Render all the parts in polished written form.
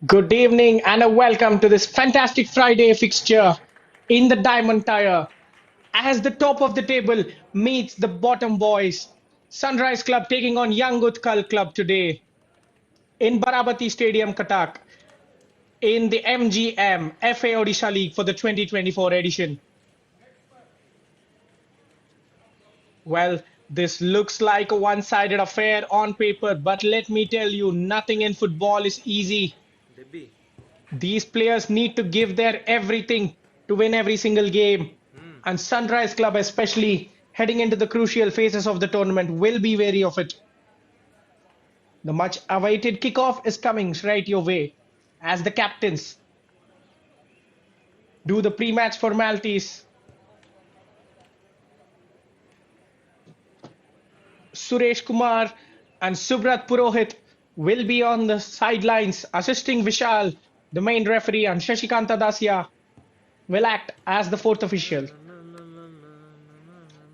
Good evening and a welcome to this fantastic Friday fixture in the Diamond Tire. As the top of the table meets the bottom boys, Sunrise Club taking on Young Utkal Club today in Barabati Stadium, Cuttack in the MGM FA ODISHA League for the 2024 edition. Well, this looks like a one-sided affair on paper, but let me tell you, nothing in football is easy. These players need to give their everything to win every single game. And Sunrise Club, especially heading into the crucial phases of the tournament, will be wary of it. The much awaited kickoff is coming right your way as the captains do the pre match formalities. Suresh Kumar and Subrat Purohit will be on the sidelines assisting Vishal, the main referee, and Shashikanta Dasya will act as the fourth official.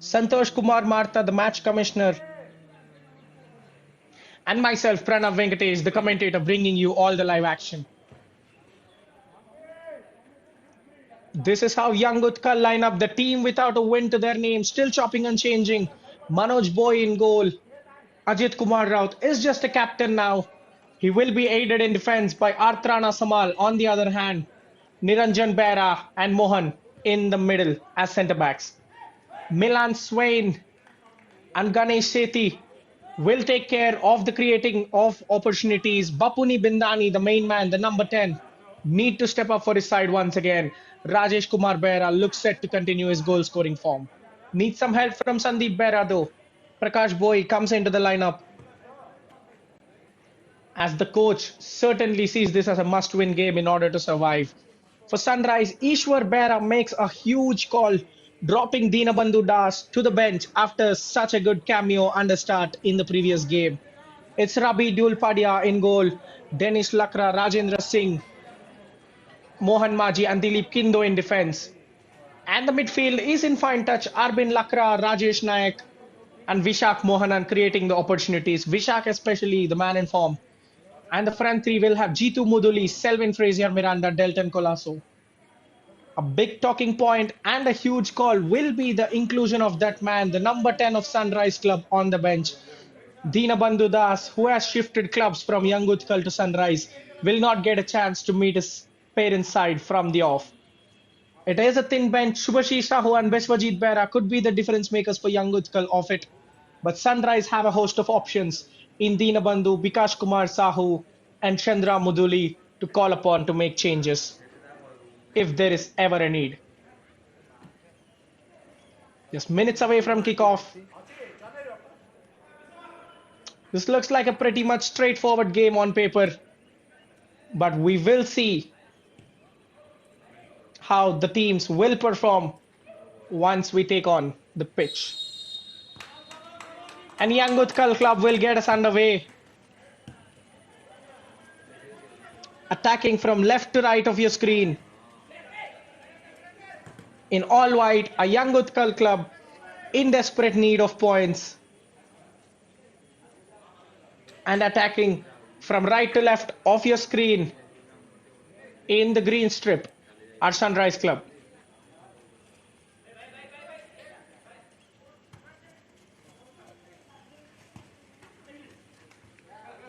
Santosh Kumar Martha, the match commissioner, and myself, Pranav Venkatesh, the commentator, bringing you all the live action. This is how Young Utkal line up the team without a win to their name, still chopping and changing. Manoj Boy in goal. Ajit Kumar Raut is just a captain now. He will be aided in defense by Artrana Samal on the other hand. Niranjan Bera and Mohan in the middle as centre backs. Milan Swain and Ganesh Sethi will take care of the creating of opportunities. Bapuni Bindani, the main man, the number 10, need to step up for his side once again. Rajesh Kumar Bera looks set to continue his goal scoring form. Needs some help from Sandeep Bera though. Prakash Boy comes into the lineup as the coach certainly sees this as a must-win game in order to survive. For Sunrise, Ishwar Bera makes a huge call, dropping Dinabandhu Das to the bench after such a good cameo and a start in the previous game. It's Rabi Dulpadia in goal, Dennis Lakra, Rajendra Singh, Mohan Maji and Dilip Kindo in defense. And the midfield is in fine touch, Arbin Lakra, Rajesh Nayak and Vishak Mohanan creating the opportunities. Vishak especially, the man in form. And the front three will have Jitu Muduli, Selvin Frazier Miranda, Delton Colasso. A big talking point and a huge call will be the inclusion of that man, the number 10 of Sunrise Club on the bench. Dinabandhu Das, who has shifted clubs from Young Utkal to Sunrise, will not get a chance to meet his parents' side from the off. It is a thin bench. Subhashish Sahu and Biswajit Bera could be the difference makers for Young Utkal off it. But Sunrise have a host of options in Dinabandhu, Bikash Kumar Sahu and Chandra Muduli to call upon to make changes if there is ever a need. Just minutes away from kickoff. This looks like a pretty much straightforward game on paper, but we will see how the teams will perform once we take on the pitch. And Young Utkal Club will get us underway. Attacking from left to right of your screen. In all white, a Young Utkal Club in desperate need of points. And attacking from right to left of your screen in the green strip, our Sunrise Club.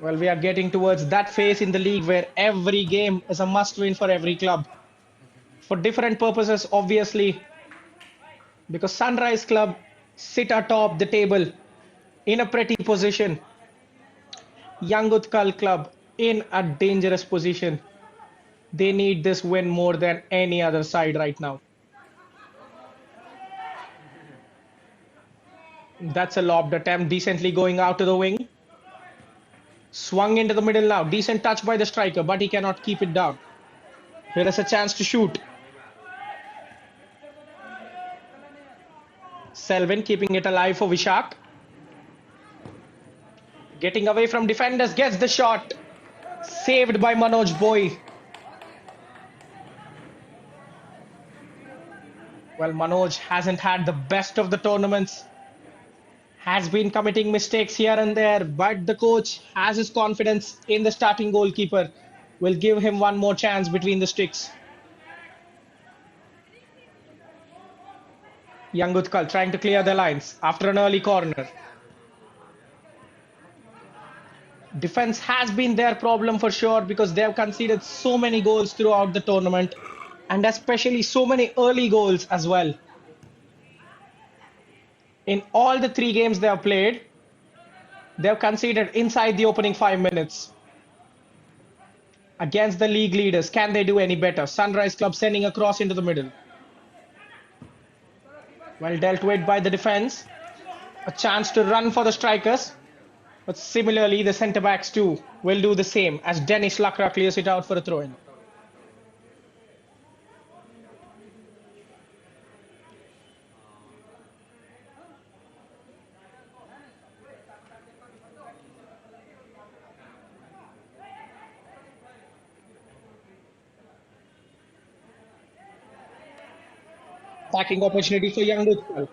Well, we are getting towards that phase in the league where every game is a must-win for every club. For different purposes, obviously, because Sunrise Club sit atop the table in a pretty position. Young Utkal Club in a dangerous position. They need this win more than any other side right now. That's a lobbed attempt, decently going out to the wing. Swung into the middle now. Decent touch by the striker, but he cannot keep it down. Here is a chance to shoot. Selvin keeping it alive for Vishak. Getting away from defenders, gets the shot. Saved by Manoj Boy. Well, Manoj hasn't had the best of the tournaments. Has been committing mistakes here and there, but the coach has his confidence in the starting goalkeeper. will give him one more chance between the sticks. Young Utkal trying to clear the lines after an early corner. Defense has been their problem for sure because they have conceded so many goals throughout the tournament and especially so many early goals as well. In all the 3 games they have played, they have conceded inside the opening 5 minutes. Against the league leaders, can they do any better? Sunrise Club sending a cross into the middle. Well dealt with by the defense. A chance to run for the strikers. But similarly, the centre-backs too will do the same as Dennis Lakra clears it out for a throw-in. Attacking opportunity for young Utkal.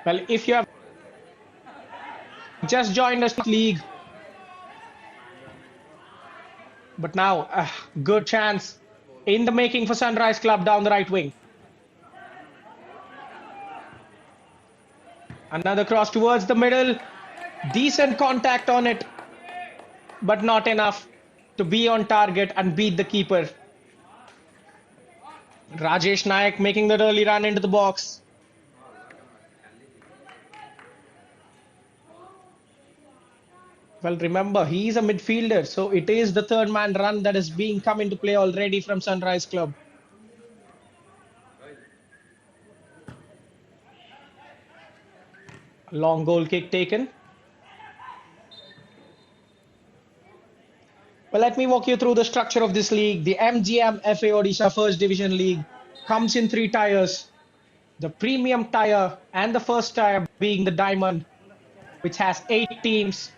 Well, if you have just joined us league, but now a good chance in the making for Sunrise Club down the right wing. Another cross towards the middle. Decent contact on it, but not enough to be on target and beat the keeper. Rajesh Nayak making that early run into the box. Well, remember, he is a midfielder, so it is the third man run that is being come into play already from Sunrise Club. Long goal kick taken. Well, let me walk you through the structure of this league. The MGM FA Odisha First Division League comes in 3 tiers. The premium tier and the first tier being the diamond, which has 8 teams.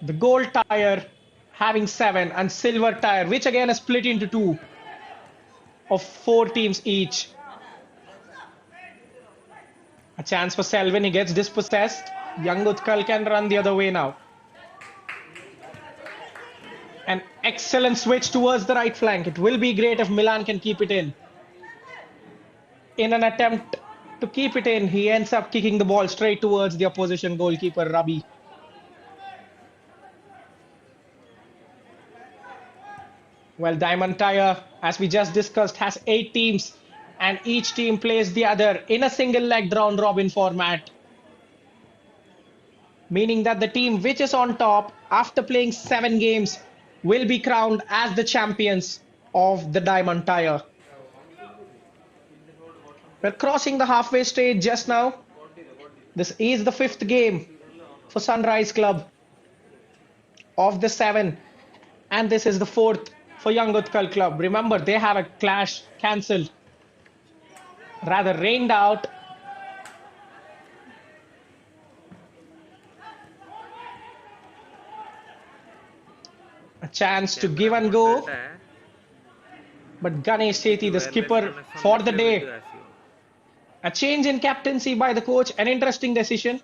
The gold tier having 7 and silver tier, which again is split into 2 of 4 teams each. A chance for Selvin, he gets dispossessed. Young Utkal can run the other way now. An excellent switch towards the right flank. It will be great if Milan can keep it in. In an attempt to keep it in, he ends up kicking the ball straight towards the opposition goalkeeper, Rabi. Well, Diamond Tire, as we just discussed, has 8 teams and each team plays the other in a single-legged round-robin format. Meaning that the team which is on top after playing 7 games will be crowned as the champions of the Diamond Tire. We're crossing the halfway stage just now. This is the 5th game for Sunrise Club of the 7. And this is the 4th for Young Utkal Club. Remember, they have a clash cancelled. Rather rained out. A chance to give and go. But Ganesh Sethi, the skipper for the day. A change in captaincy by the coach, an interesting decision.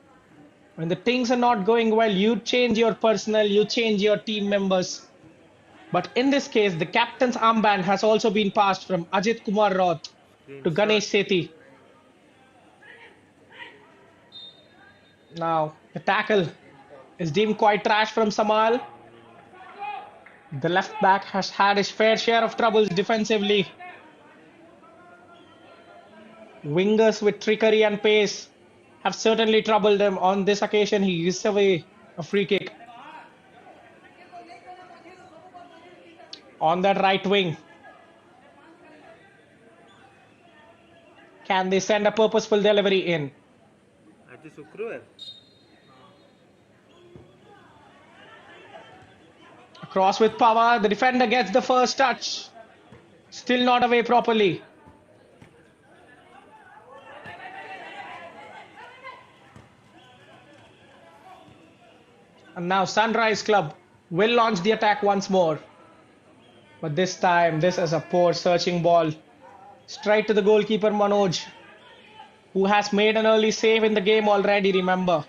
When the things are not going well, you change your personnel, you change your team members. But in this case, the captain's armband has also been passed from Ajit Kumar Roth to Ganesh Sethi. Now, the tackle is deemed quite trash from Samal. The left back has had his fair share of troubles defensively. Wingers with trickery and pace have certainly troubled him. On this occasion, he gives away a free kick. On that right wing. Can they send a purposeful delivery in? Across with power. The defender gets the first touch. Still not away properly. And now Sunrise Club will launch the attack once more. But this time, this is a poor searching ball. Straight to the goalkeeper Manoj, who has made an early save in the game already, remember.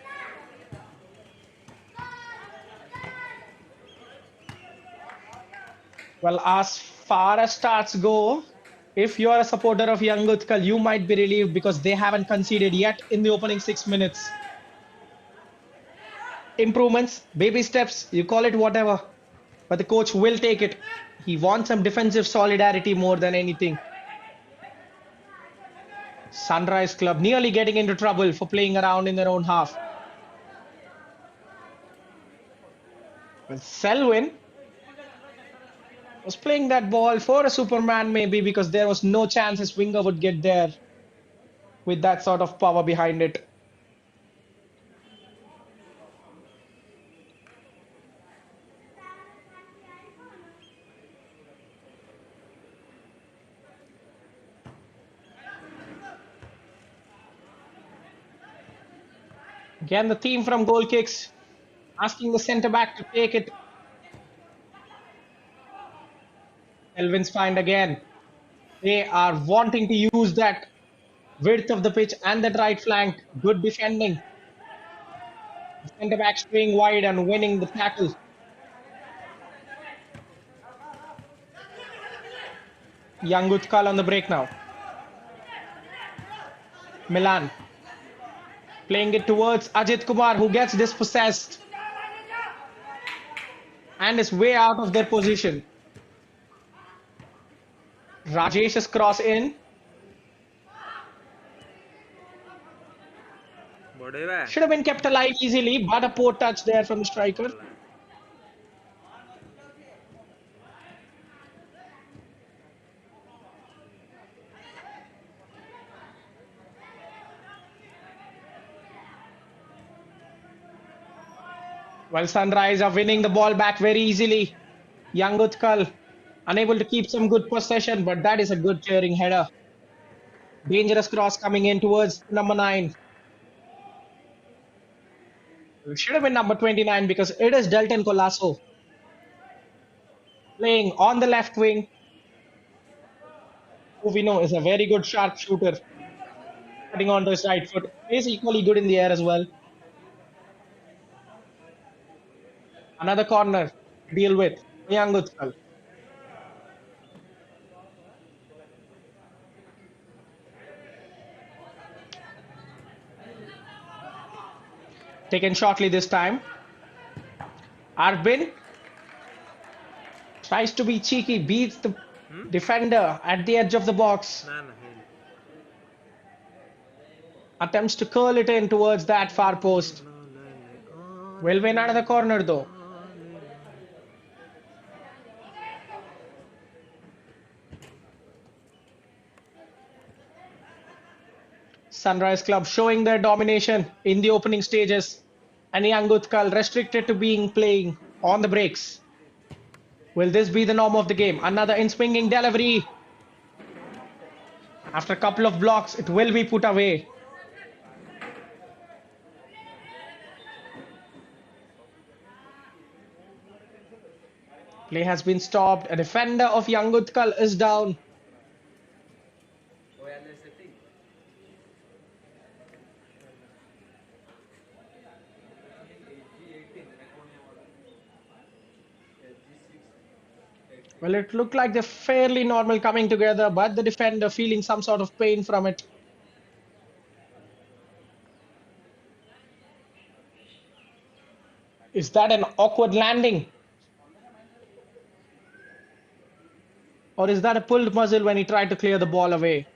Well, as far as stats go, if you're a supporter of young Utkal, you might be relieved because they haven't conceded yet in the opening 6 minutes. Improvements, baby steps, you call it whatever, but the coach will take it. He wants some defensive solidarity more than anything. Sunrise Club nearly getting into trouble for playing around in their own half. Well, Selwyn was playing that ball for a Superman maybe because there was no chance his winger would get there with that sort of power behind it. Again, the theme from goal kicks, asking the centre back to take it. Elvin's find again. They are wanting to use that width of the pitch and that right flank. Good defending. The centre back staying wide and winning the tackle. Young Utkal on the break now. Milan playing it towards Ajit Kumar, who gets dispossessed and is way out of their position. Rajesh's cross in. Should have been kept alive easily, but a poor touch there from the striker. Well, Sunrise are winning the ball back very easily. Young Utkal unable to keep some good possession, but that is a good clearing header. Dangerous cross coming in towards number 9. It should have been number 29 because it is Dalton Colasso playing on the left wing, who we know is a very good sharpshooter, cutting onto his right foot. Is equally good in the air as well. Another corner to deal with. Young Utkal. Taken shortly this time. Arbin tries to be cheeky, beats the defender at the edge of the box. Attempts to curl it in towards that far post. Will win another corner though. Sunrise Club showing their domination in the opening stages, and Young Utkal restricted to being playing on the breaks. Will this be the norm of the game? Another in-swinging delivery. After a couple of blocks, it will be put away. Play has been stopped. A defender of Young Utkal is down. Well, it looked like they're fairly normal coming together, but the defender feeling some sort of pain from it. Is that an awkward landing? Or is that a pulled muscle when he tried to clear the ball away?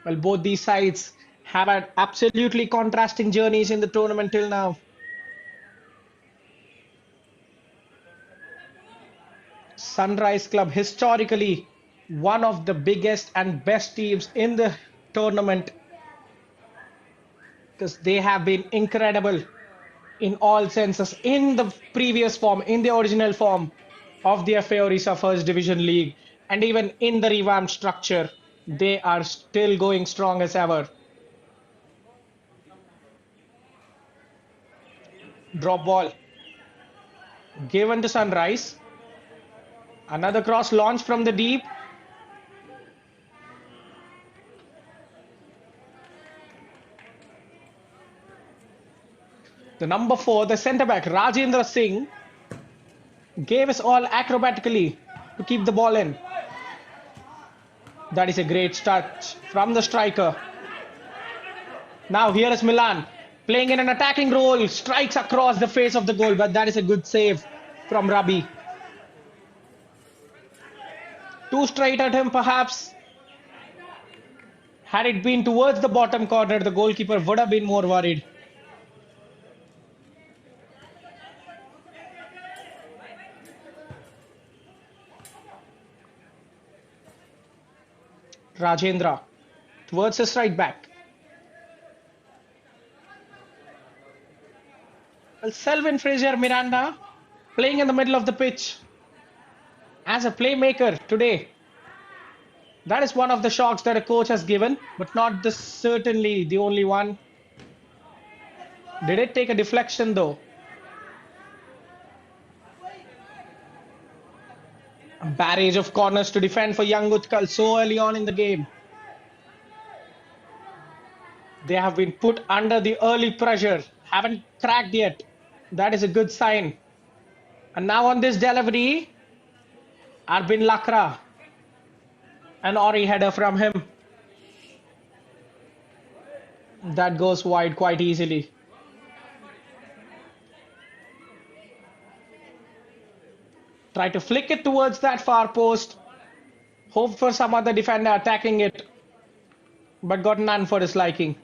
Well, both these sides have had absolutely contrasting journeys in the tournament till now. Sunrise Club, historically one of the biggest and best teams in the tournament, because they have been incredible in all senses in the previous form, in the original form of the FA Orissa First Division League, and even in the revamped structure, they are still going strong as ever. Drop ball. Given to Sunrise. Another cross launch from the deep. The number 4, the centre back, Rajendra Singh, gave us all acrobatically to keep the ball in. That is a great touch from the striker. Now here is Milan playing in an attacking role, strikes across the face of the goal, but that is a good save from Rabi. Too straight at him perhaps. Had it been towards the bottom corner, the goalkeeper would have been more worried. Rajendra towards his right back. Well, Selvin Fraser Miranda playing in the middle of the pitch as a playmaker today. That is one of the shocks that a coach has given, but not certainly the only one. Did it take a deflection though? A barrage of corners to defend for young Utkal so early on in the game. They have been put under the early pressure, haven't cracked yet. That is a good sign. And now on this delivery, Arbin Lakra. An Ori header from him. That goes wide quite easily. Try to flick it towards that far post. Hope for some other defender attacking it. But got none for his liking.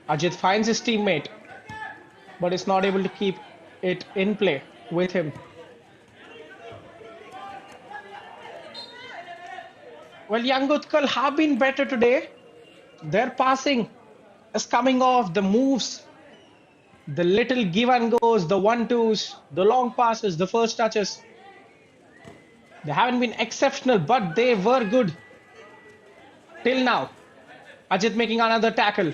Ajit finds his teammate, but is not able to keep it in play with him. Well, young Utkal have been better today. Their passing is coming off, the moves, the little give and goes, the 1-2s, the long passes, the first touches. They haven't been exceptional, but they were good till now. Ajit making another tackle.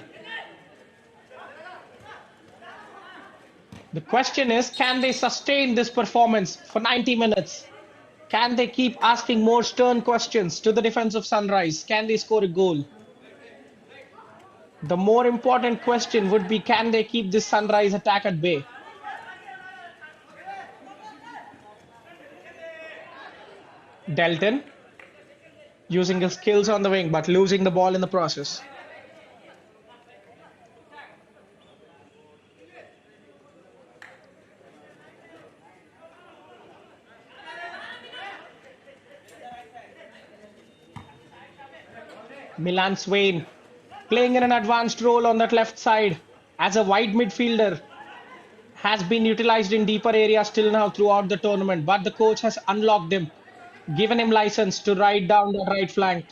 The question is, can they sustain this performance for 90 minutes? Can they keep asking more stern questions to the defense of Sunrise? Can they score a goal? The more important question would be, can they keep this Sunrise attack at bay? Delton using his skills on the wing, but losing the ball in the process. Milan Swain playing in an advanced role on that left side as a wide midfielder, has been utilized in deeper areas till now throughout the tournament, but the coach has unlocked him, given him license to ride down the right flank.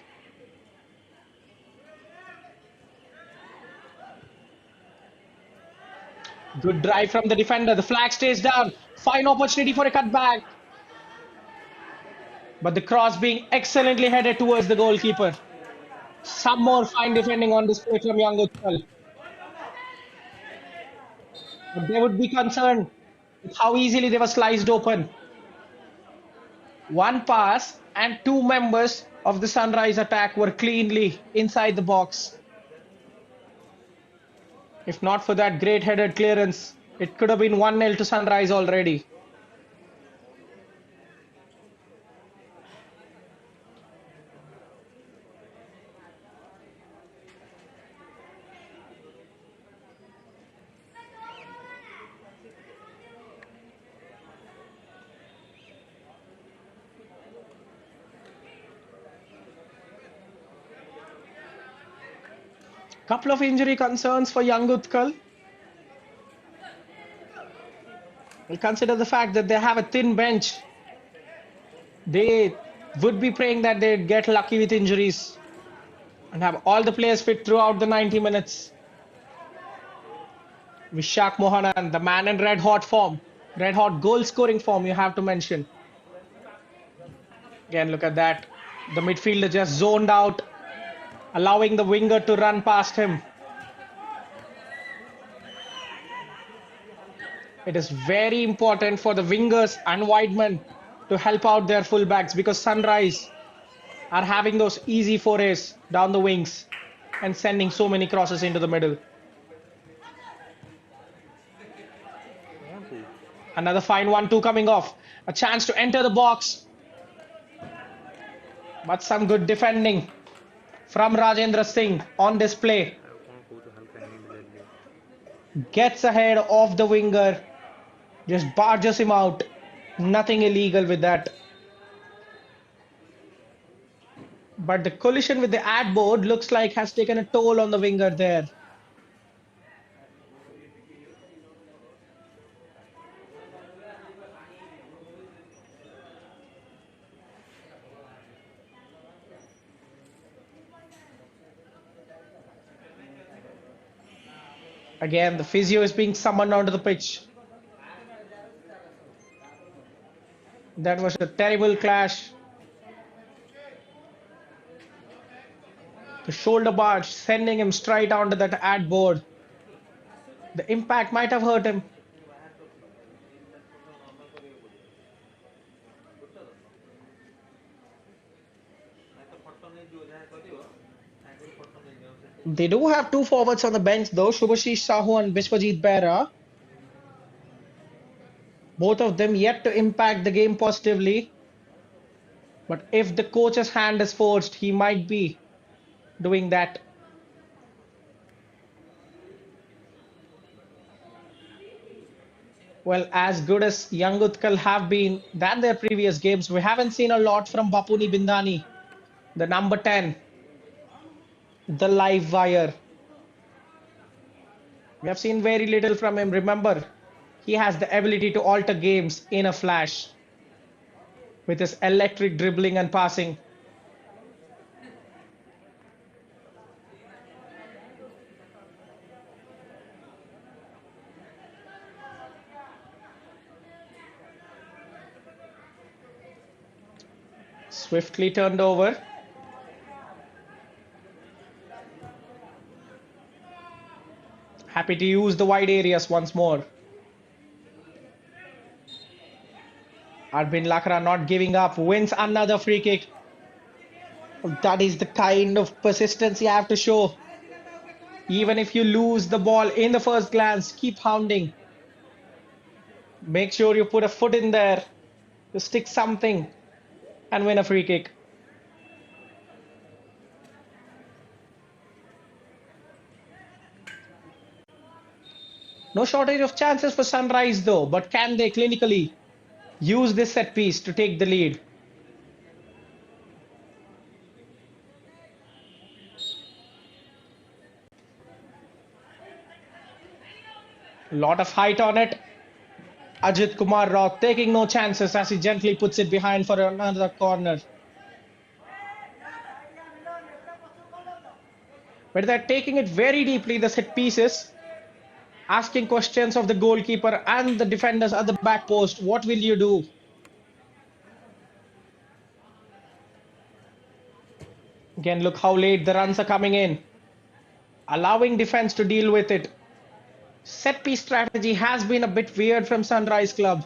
Good drive from the defender. The flag stays down. Fine opportunity for a cutback. But the cross being excellently headed towards the goalkeeper. Some more fine defending on display from young Utkal. But they would be concerned with how easily they were sliced open. One pass and two members of the Sunrise attack were cleanly inside the box. If not for that great headed clearance, it could have been 1-0 to Sunrise already. Couple of injury concerns for young Utkal. We'll consider the fact that they have a thin bench. They would be praying that they'd get lucky with injuries and have all the players fit throughout the 90 minutes. Vishak Mohanan, the man in red hot form, red hot goal scoring form, you have to mention. Again, look at that. The midfielder just zoned out, allowing the winger to run past him. It is very important for the wingers and widemen to help out their fullbacks because Sunrise are having those easy forays down the wings and sending so many crosses into the middle. Another fine 1-2 coming off. A chance to enter the box. But some good defending from Rajendra Singh on display. Gets ahead of the winger. Just barges him out. Nothing illegal with that. But the collision with the ad board looks like has taken a toll on the winger there. Again, the physio is being summoned onto the pitch. That was a terrible clash. The shoulder barge sending him straight onto that ad board. The impact might have hurt him. They do have two forwards on the bench though, Shubhashish Sahu and Biswajit Behra. Both of them yet to impact the game positively. But if the coach's hand is forced, he might be doing that. Well, as good as young Utkal have been than their previous games, we haven't seen a lot from Bapuni Bindani, the number 10, the live wire. We have seen very little from him. Remember, he has the ability to alter games in a flash with his electric dribbling and passing. Swiftly turned over. Happy to use the wide areas once more. Arbin Lakra not giving up, wins another free kick. That is the kind of persistence you have to show. Even if you lose the ball in the first glance, keep hounding. Make sure you put a foot in there to stick something and win a free kick. No shortage of chances for Sunrise though, but can they clinically use this set piece to take the lead? Lot of height on it. Ajit Kumar Rao taking no chances as he gently puts it behind for another corner. But they're taking it very deeply, the set pieces. Asking questions of the goalkeeper and the defenders at the back post. What will you do? Again, look how late the runs are coming in. Allowing defense to deal with it. Set piece strategy has been a bit weird from Sunrise Club.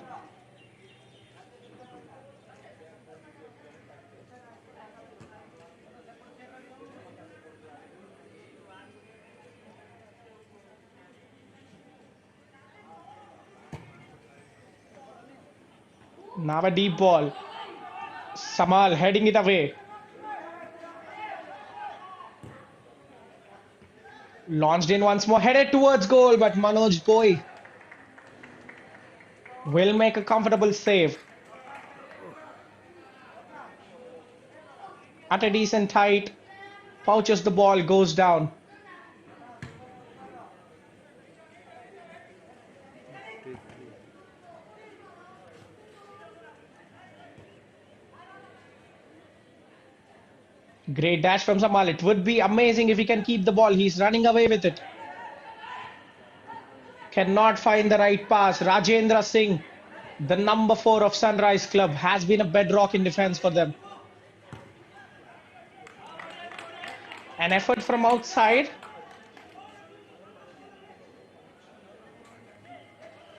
Now a deep ball. Samal heading it away. Launched in once more, headed towards goal, but Manoj Boi will make a comfortable save. At a decent height, pouches the ball, goes down. Great dash from Samal. It would be amazing if he can keep the ball. He's running away with it. Cannot find the right pass. Rajendra Singh, the number 4 of Sunrise Club, has been a bedrock in defense for them. An effort from outside.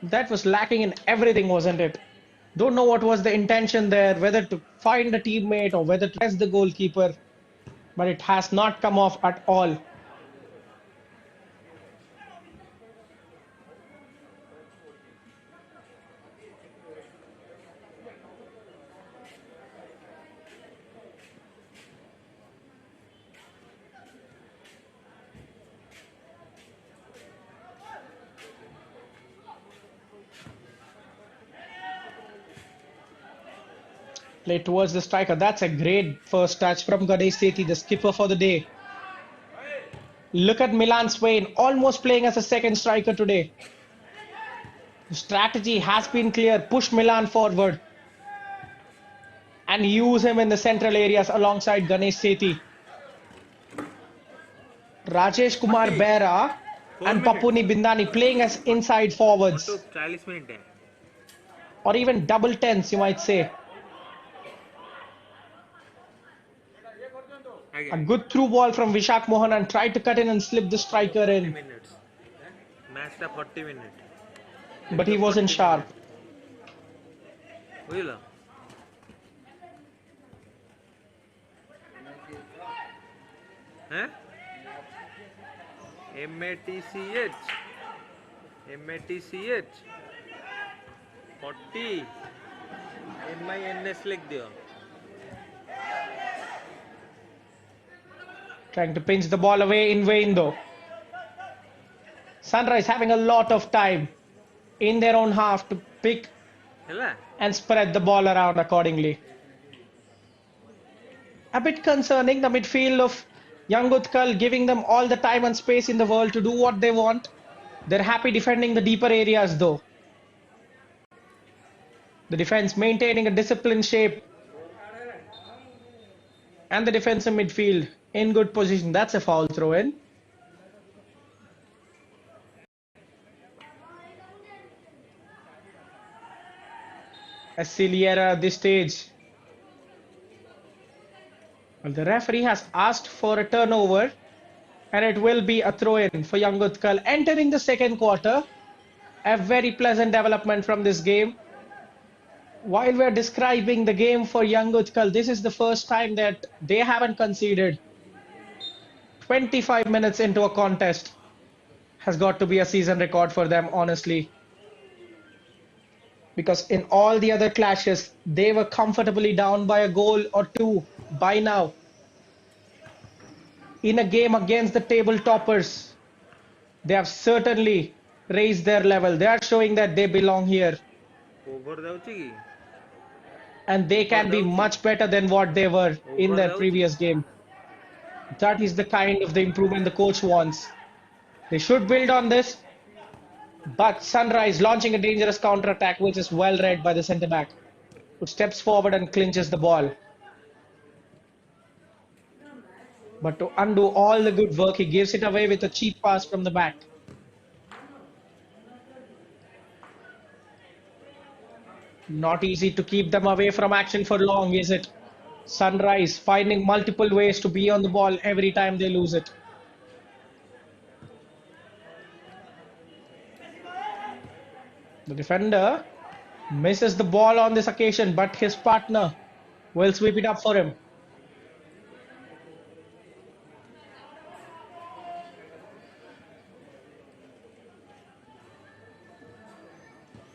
That was lacking in everything, wasn't it? Don't know what was the intention there, whether to find a teammate or whether to test the goalkeeper, but it has not come off at all. Play towards the striker. That's a great first touch from Ganesh Sethi, the skipper for the day. Look at Milan Swain, almost playing as a second striker today. The strategy has been clear. Push Milan forward and use him in the central areas alongside Ganesh Sethi. Rajesh Kumar Bera and Papuni Bindani playing as inside forwards. Or even double tens, you might say. A good through ball from Vishak Mohan and tried to cut in and slip the striker in. Match 40 minutes. But he wasn't sharp. Huh? MATCH 40 MINS लिख दियो. Trying to pinch the ball away in vain though. Sunrise having a lot of time in their own half to pick and spread the ball around accordingly. A bit concerning, the midfield of Young Utkal giving them all the time and space in the world to do what they want. They're happy defending the deeper areas though. The defense maintaining a disciplined shape. And the defensive midfield in good position. That's a foul throw in. A silly error at this stage. Well, the referee has asked for a turnover and it will be a throw in for Young Utkal entering the second quarter. A very pleasant development from this game. While we're describing the game for Young Utkal, this is the first time that they haven't conceded. 25 minutes into a contest has got to be a season record for them, honestly. Because in all the other clashes, they were comfortably down by a goal or two by now. In a game against the table toppers, they have certainly raised their level. They are showing that they belong here. And they can be much better than what they were in their previous game. That is the kind of the improvement the coach wants. They should build on this. But Sunrise launching a dangerous counter-attack, which is well read by the centre-back, who steps forward and clinches the ball. But to undo all the good work, he gives it away with a cheap pass from the back. Not easy to keep them away from action for long, is it? Sunrise finding multiple ways to be on the ball every time they lose it. The defender misses the ball on this occasion, but his partner will sweep it up for him.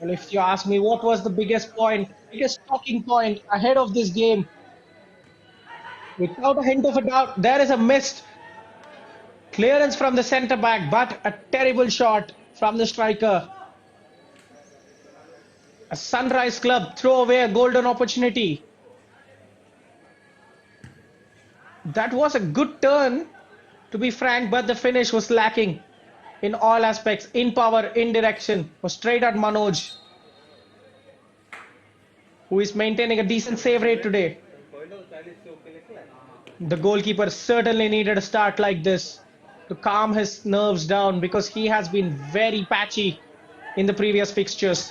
Well, if you ask me what was the biggest talking point ahead of this game, without a hint of a doubt, there is a missed clearance from the centre back, but a terrible shot from the striker. A Sunrise club throw away a golden opportunity. That was a good turn, to be frank, but the finish was lacking in all aspects, in power, in direction. Was straight at Manoj, who is maintaining a decent save rate today. The goalkeeper certainly needed a start like this to calm his nerves down, because he has been very patchy in the previous fixtures.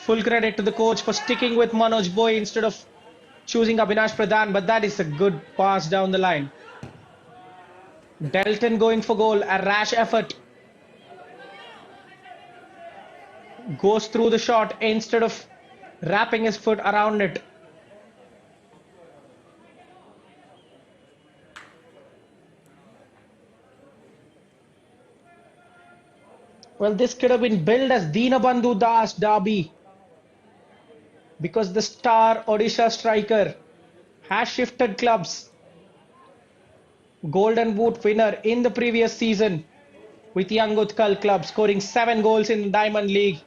Full credit to the coach for sticking with Manoj Boy instead of choosing Abhinash Pradhan, but that is a good pass down the line. Delton going for goal, a rash effort. Goes through the shot instead of wrapping his foot around it. Well, this could have been billed as Dinabandhu Das derby because the star Odisha striker has shifted clubs. Golden Boot winner in the previous season with Young Utkal club, scoring 7 goals in the Diamond League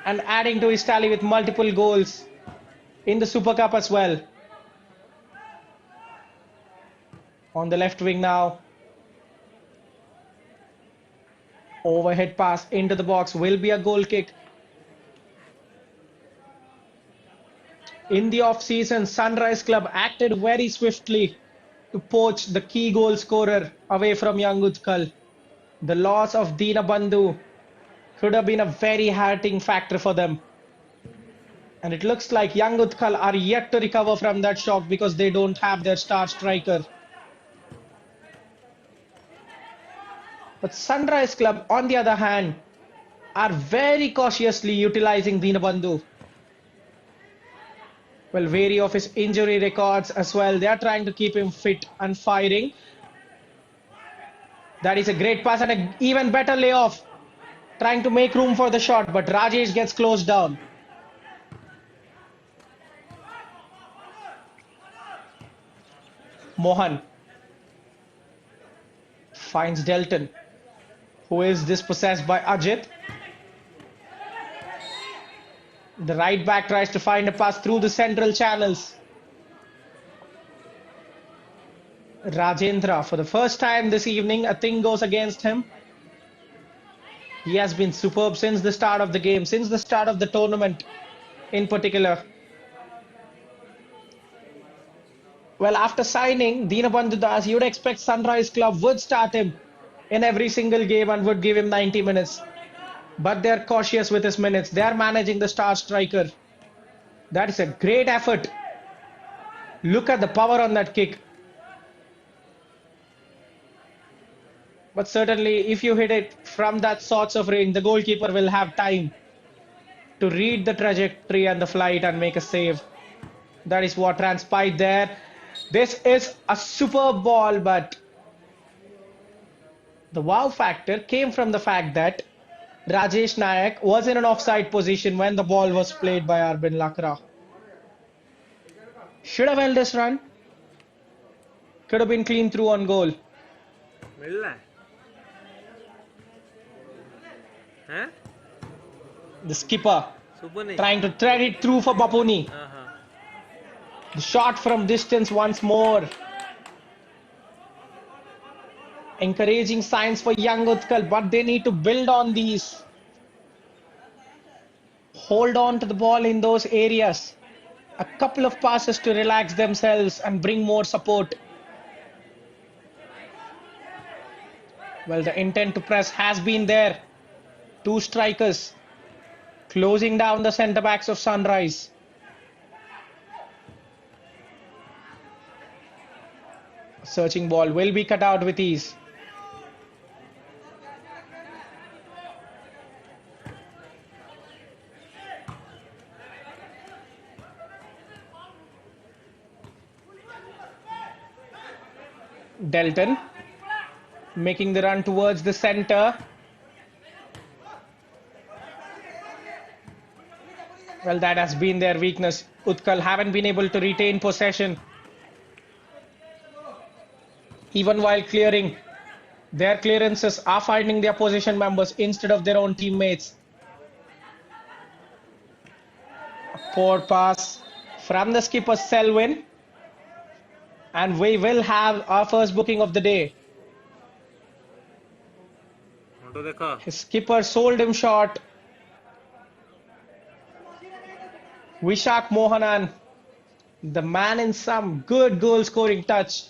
and adding to his tally with multiple goals in the Super Cup as well. On the left wing now. Overhead pass into the box will be a goal kick. In the off-season, Sunrise Club acted very swiftly to poach the key goal scorer away from Young Utkal. The loss of Dinabandhu could have been a very hurting factor for them. And it looks like Young Utkal are yet to recover from that shock because they don't have their star striker. But Sunrise Club, on the other hand, are very cautiously utilizing Dinabandhu. Well, wary of his injury records as well. They are trying to keep him fit and firing. That is a great pass and an even better layoff. Trying to make room for the shot, but Rajesh gets closed down. Mohan finds Delton, who is dispossessed by Ajit. The right back tries to find a pass through the central channels. Rajendra, for the first time this evening, a thing goes against him. He has been superb since the start of the game, since the start of the tournament in particular. Well, after signing Dinabandhu Das, you'd expect Sunrise Club would start him in every single game and would give him 90 minutes. But they're cautious with his minutes. They're managing the star striker. That is a great effort. Look at the power on that kick. But certainly, if you hit it from that sorts of range, the goalkeeper will have time to read the trajectory and the flight and make a save. That is what transpired there. This is a superb ball, but the wow factor came from the fact that Rajesh Nayak was in an offside position when the ball was played by Arbin Lakra. Should have held this run. Could have been clean through on goal. The skipper trying to thread it through for Bapuni. The shot from distance once more. Encouraging signs for Young Utkal, but they need to build on these. Hold on to the ball in those areas. A couple of passes to relax themselves and bring more support. Well, the intent to press has been there. 2 strikers closing down the centre backs of Sunrise. Searching ball will be cut out with ease. Delton making the run towards the center. Well, that has been their weakness. Utkal haven't been able to retain possession. Even while clearing, their clearances are finding their position members instead of their own teammates. A poor pass from the skipper Selwyn. And we will have our first booking of the day. His skipper sold him short. Vishak Mohanan, the man in some good goal scoring touch,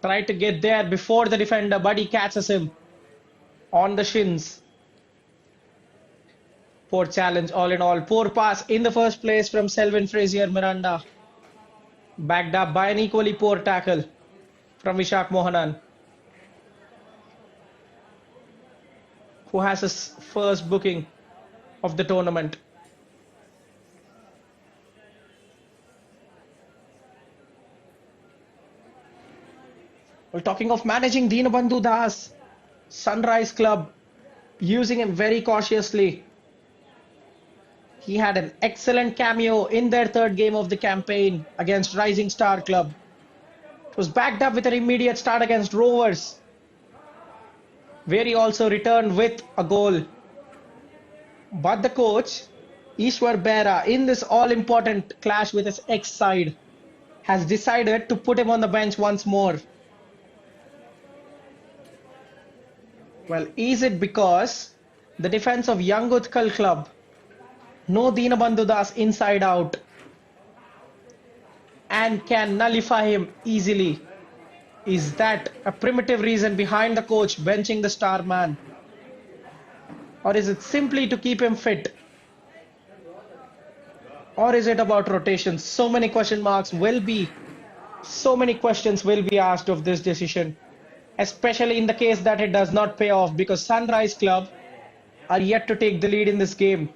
tried to get there before the defender, but he catches him on the shins. Poor challenge all in all. Poor pass in the first place from Selwyn Frazier Miranda. Backed up by an equally poor tackle from Vishak Mohanan, who has his first booking of the tournament. Well, talking of managing Dinabandhu Das, Sunrise Club, using him very cautiously. He had an excellent cameo in their third game of the campaign against Rising Star Club. It was backed up with an immediate start against Rovers, where he also returned with a goal. But the coach, Ishwar Bera, in this all-important clash with his ex-side, has decided to put him on the bench once more. Well, is it because the defense of young Utkal club know Dinabandhu Das inside out and can nullify him easily? Is that a primitive reason behind the coach benching the star man? Or is it simply to keep him fit? Or is it about rotations? So many questions will be asked of this decision, especially in the case that it does not pay off, because Sunrise Club are yet to take the lead in this game.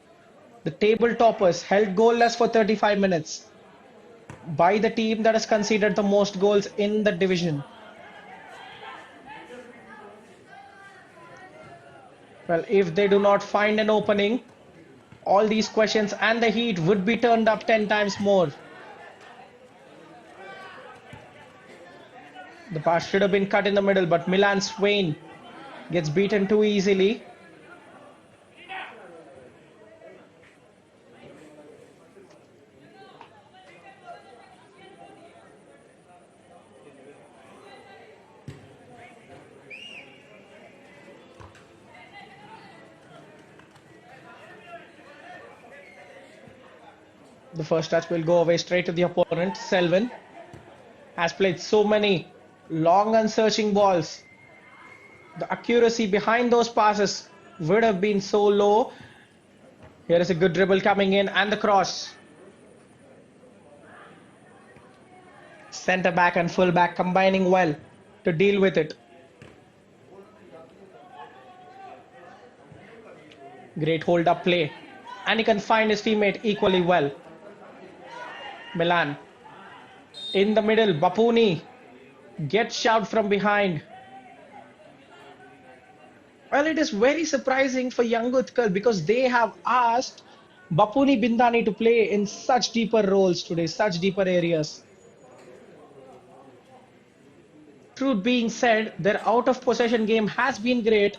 The table toppers held goalless for 35 minutes by the team that has conceded the most goals in the division. Well, if they do not find an opening, all these questions and the heat would be turned up 10 times more. The pass should have been cut in the middle, but Milan Swain gets beaten too easily. The first touch will go away straight to the opponent. Selvin has played so many long and searching balls. The accuracy behind those passes would have been so low. Here is a good dribble coming in and the cross. Centre back and full back combining well to deal with it. Great hold up play, and he can find his teammate equally well. Milan in the middle. Bapuni gets shoved from behind. Well, it is very surprising for young Utkal because they have asked Bapuni Bindani to play in such deeper roles today, such deeper areas. Truth being said, their out of possession game has been great,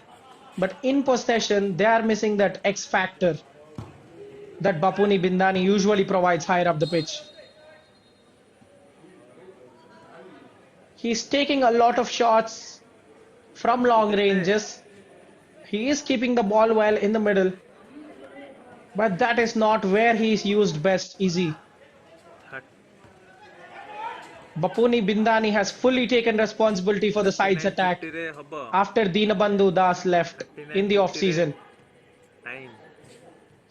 but in possession they are missing that X factor that Bapuni Bindani usually provides higher up the pitch. He's taking a lot of shots from long ranges. He is keeping the ball well in the middle, but that is not where he is used best, Easy. Bapuni Bindani has fully taken responsibility for the side's attack after Dinabandhu Das left in the off-season.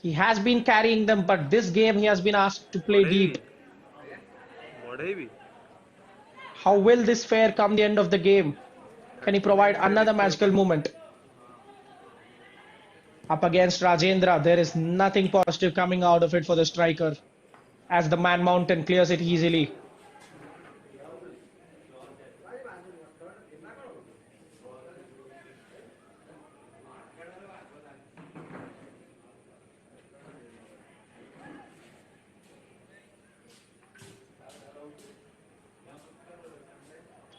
He has been carrying them, but this game he has been asked to play deep. How will this fare come the end of the game? Can he provide another magical moment? Up against Rajendra, there is nothing positive coming out of it for the striker, as the man mountain clears it easily.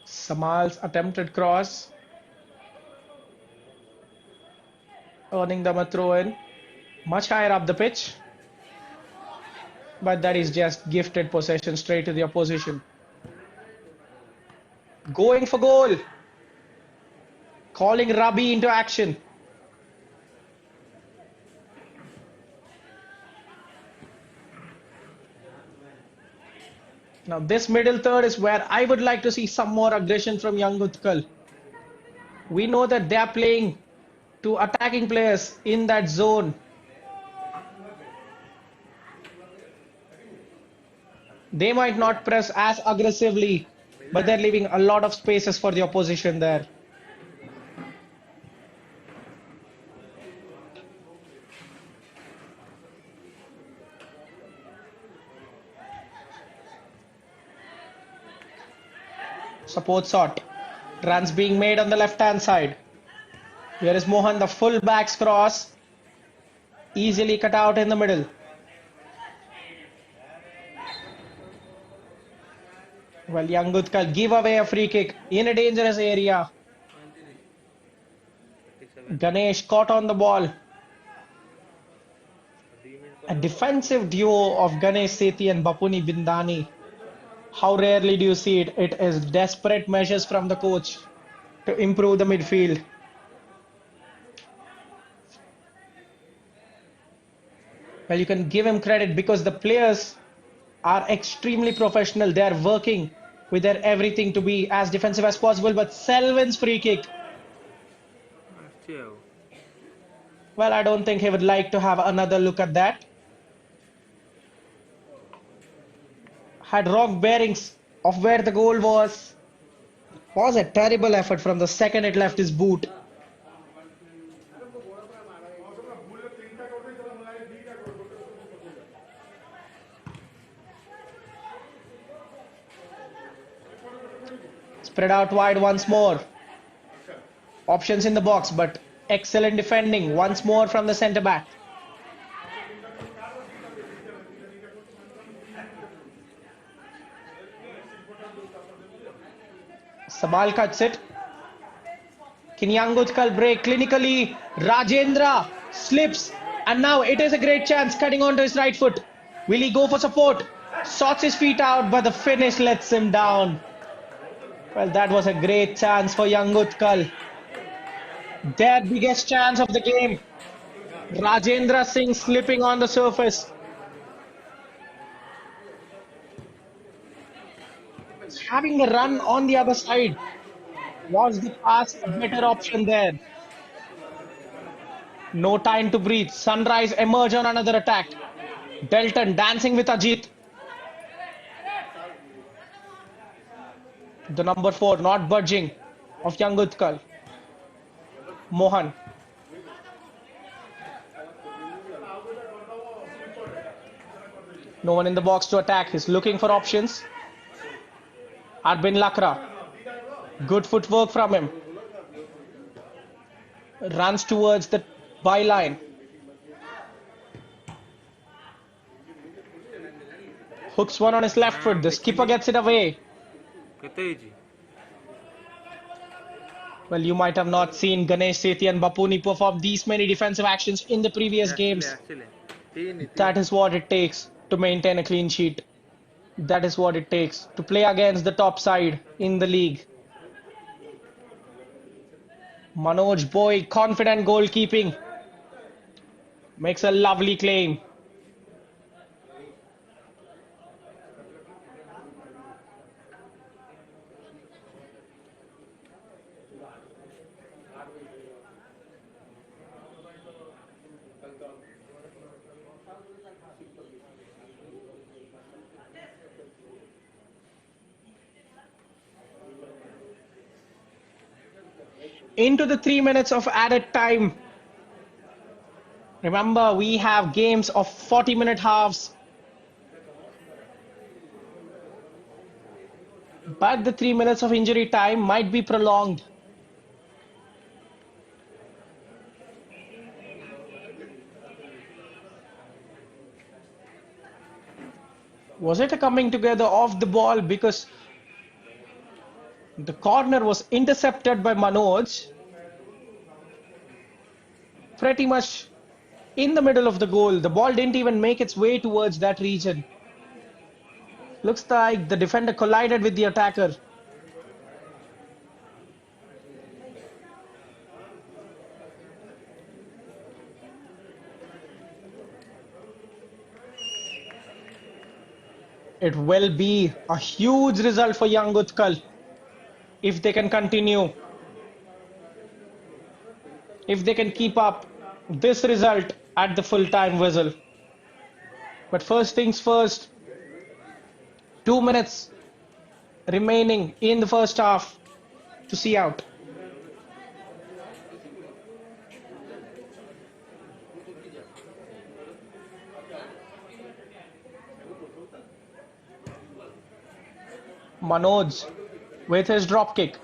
Samal's attempted cross, earning them a throw-in, much higher up the pitch, but that is just gifted possession straight to the opposition. Going for goal, calling Rabi into action. Now this middle third is where I would like to see some more aggression from young Utkal. We know that they are playing to attacking players in that zone. They might not press as aggressively, but they're leaving a lot of spaces for the opposition there. Support shot. Runs being made on the left-hand side. Here is Mohan, the full-back's cross. Easily cut out in the middle. Well, young Utkal give away a free kick in a dangerous area. Ganesh caught on the ball. A defensive duo of Ganesh Sethi and Bapuni Bindani. How rarely do you see it? It is desperate measures from the coach to improve the midfield. Well, you can give him credit because the players are extremely professional. They are working with their everything to be as defensive as possible. But Selvin's free kick. Well, I don't think he would like to have another look at that. Had wrong bearings of where the goal was. Was a terrible effort from the second it left his boot. Spread out wide once more. Options in the box, but excellent defending once more from the centre back. Sabal cuts it. Can young Utkal break clinically? Rajendra slips, and now it is a great chance cutting onto his right foot. Will he go for support? Sorts his feet out, but the finish lets him down. Well, that was a great chance for young Utkal. Their biggest chance of the game. Rajendra Singh slipping on the surface. Having a run on the other side. Was the pass a better option there? No time to breathe. Sunrise emerge on another attack. Delton dancing with Ajit. The number 4 not budging of young Utkal. Mohan. No one in the box to attack. He's looking for options. Arbin Lakra. Good footwork from him. Runs towards the byline. Hooks one on his left foot. The skipper gets it away. Well, you might have not seen Ganesh Sethi and Bapuni perform these many defensive actions in the previous games. That is what it takes to maintain a clean sheet. That is what it takes to play against the top side in the league. Manoj Boy, confident goalkeeping. Makes a lovely claim. Into the 3 minutes of added time. Remember, we have games of 40-minute halves. But the 3 minutes of injury time might be prolonged. Was it a coming together of the ball? Because the corner was intercepted by Manoj. Pretty much in the middle of the goal. The ball didn't even make its way towards that region. Looks like the defender collided with the attacker. It will be a huge result for young Utkal if they can continue. If they can keep up this result at the full-time whistle. But first things first, 2 minutes remaining in the first half to see out. Manoj with his drop kick.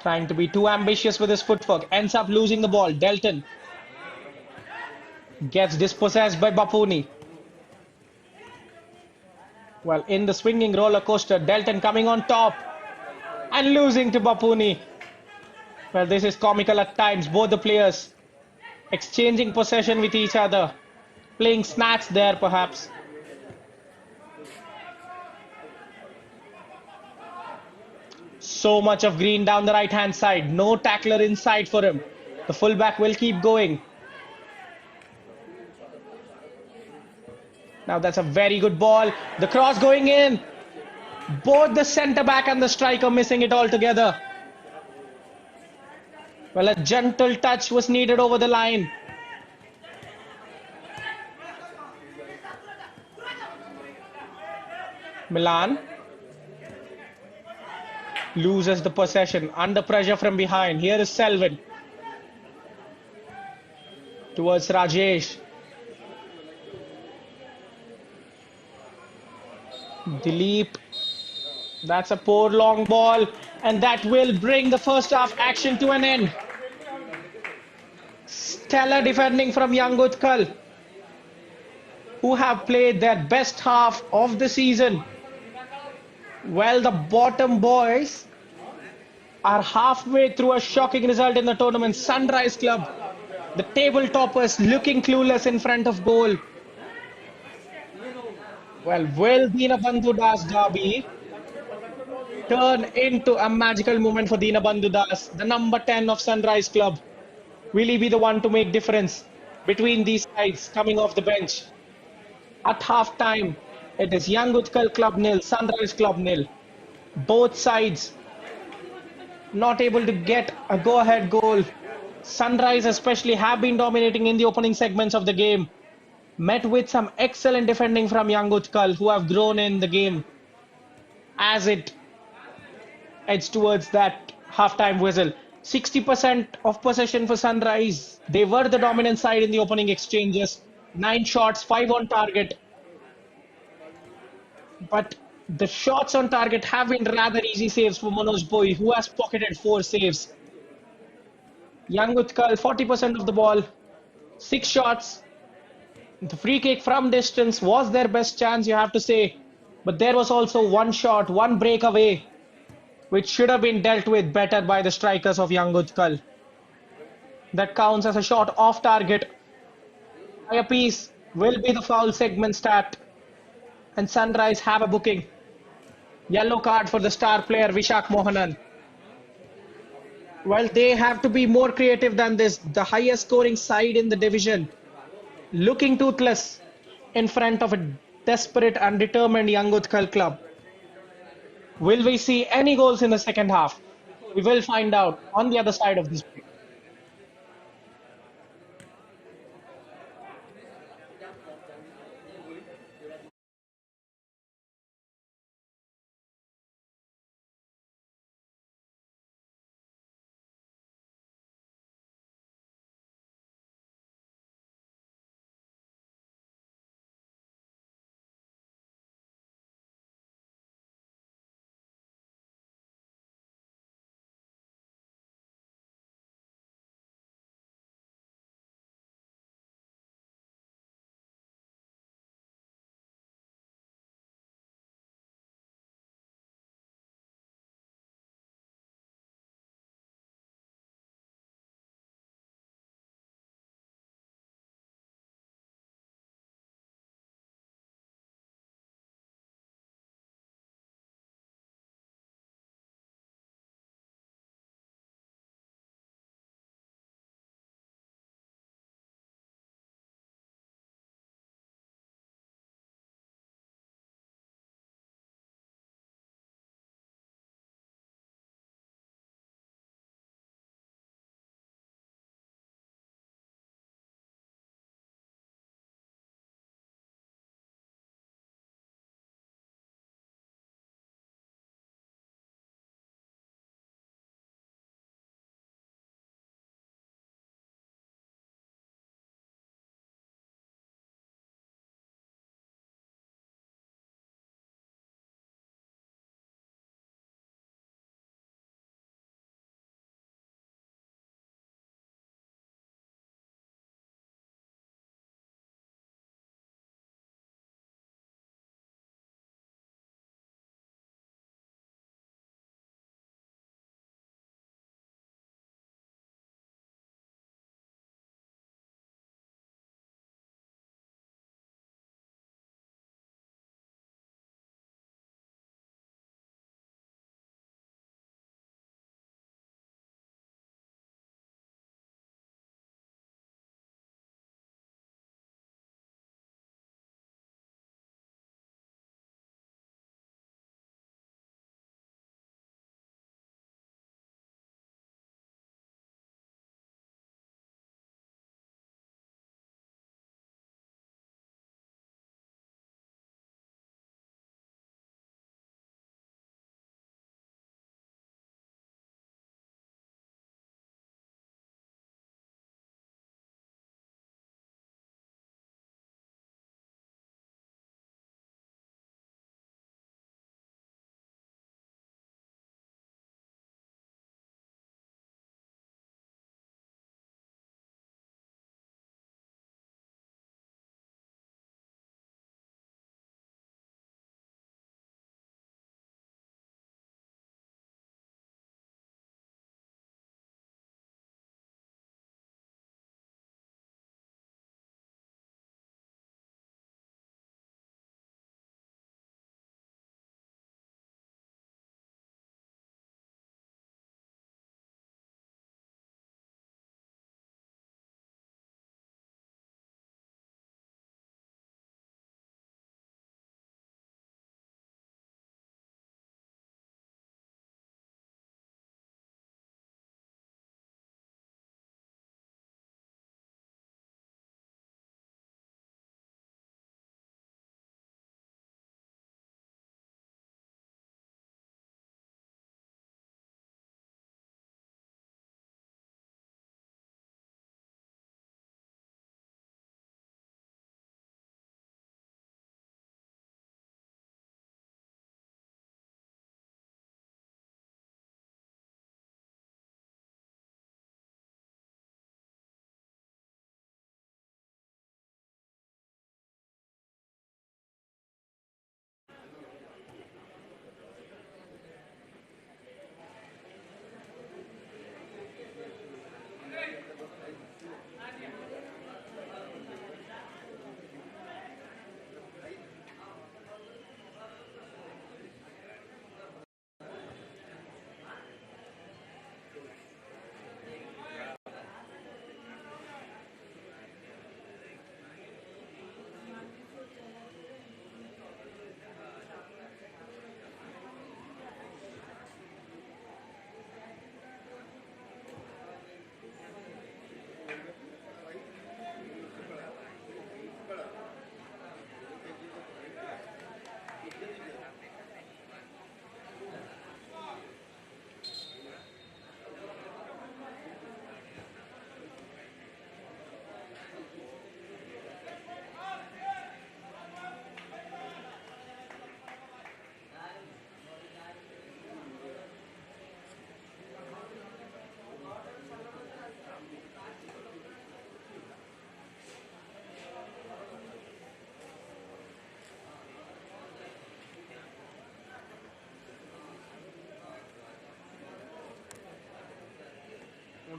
Trying to be too ambitious with his footwork. Ends up losing the ball. Delton gets dispossessed by Bapuni. Well, in the swinging roller coaster, Delton coming on top and losing to Bapuni. Well, this is comical at times. Both the players exchanging possession with each other, playing snacks there perhaps. So much of green down the right hand side. No tackler inside for him. The fullback will keep going. Now that's a very good ball. The cross going in. Both the centre back and the striker missing it altogether. Well, a gentle touch was needed over the line. Milan loses the possession under pressure from behind. Here is Selvin towards Rajesh. Dilip. That's a poor long ball, and that will bring the first half action to an end. Stellar defending from young Utkal, who have played their best half of the season. Well, the bottom boys are halfway through a shocking result in the tournament. Sunrise Club, the table toppers, looking clueless in front of goal. Well, will Dinabandhu Das derby turn into a magical moment for Dinabandhu Das, the number 10 of Sunrise Club? Will he be the one to make difference between these sides coming off the bench? At half time, it is Young Utkal Club nil, Sunrise Club nil. Both sides not able to get a go-ahead goal. Sunrise especially have been dominating in the opening segments of the game. Met with some excellent defending from Young Utkal, who have grown in the game as it heads towards that halftime whistle. 60% of possession for Sunrise. They were the dominant side in the opening exchanges. 9 shots, 5 on target. But the shots on target have been rather easy saves for Manoj Bhoi, who has pocketed 4 saves. Young Utkal, 40% of the ball, 6 shots. The free kick from distance was their best chance, you have to say. But there was also one shot, one breakaway, which should have been dealt with better by the strikers of Young Utkal. That counts as a shot off target. By a piece will be the foul segment stat. And Sunrise have a booking. Yellow card for the star player Vishak Mohanan. Well, they have to be more creative than this. The highest scoring side in the division, looking toothless in front of a desperate and determined Young Utkal club. Will we see any goals in the second half? We will find out on the other side of this break.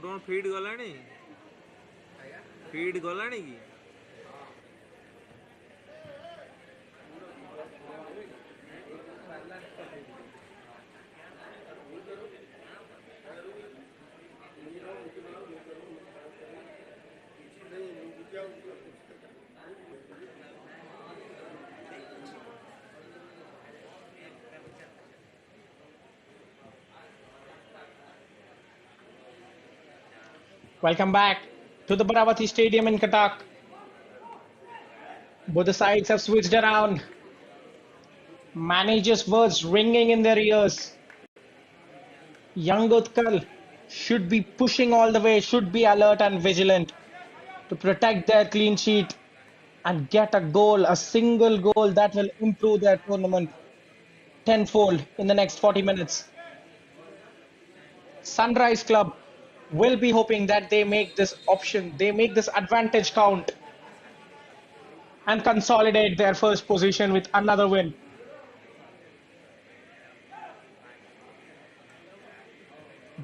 तुम feed गलानी feed गलानी की Welcome back to the BARABATI Stadium in Cuttack. Both the sides have switched around. Managers' words ringing in their ears. Young Utkal should be pushing all the way, should be alert and vigilant to protect their clean sheet and get a goal, a single goal that will improve their tournament tenfold in the next 40 minutes. Sunrise Club will be hoping that they make this option, they make this advantage count and consolidate their first position with another win.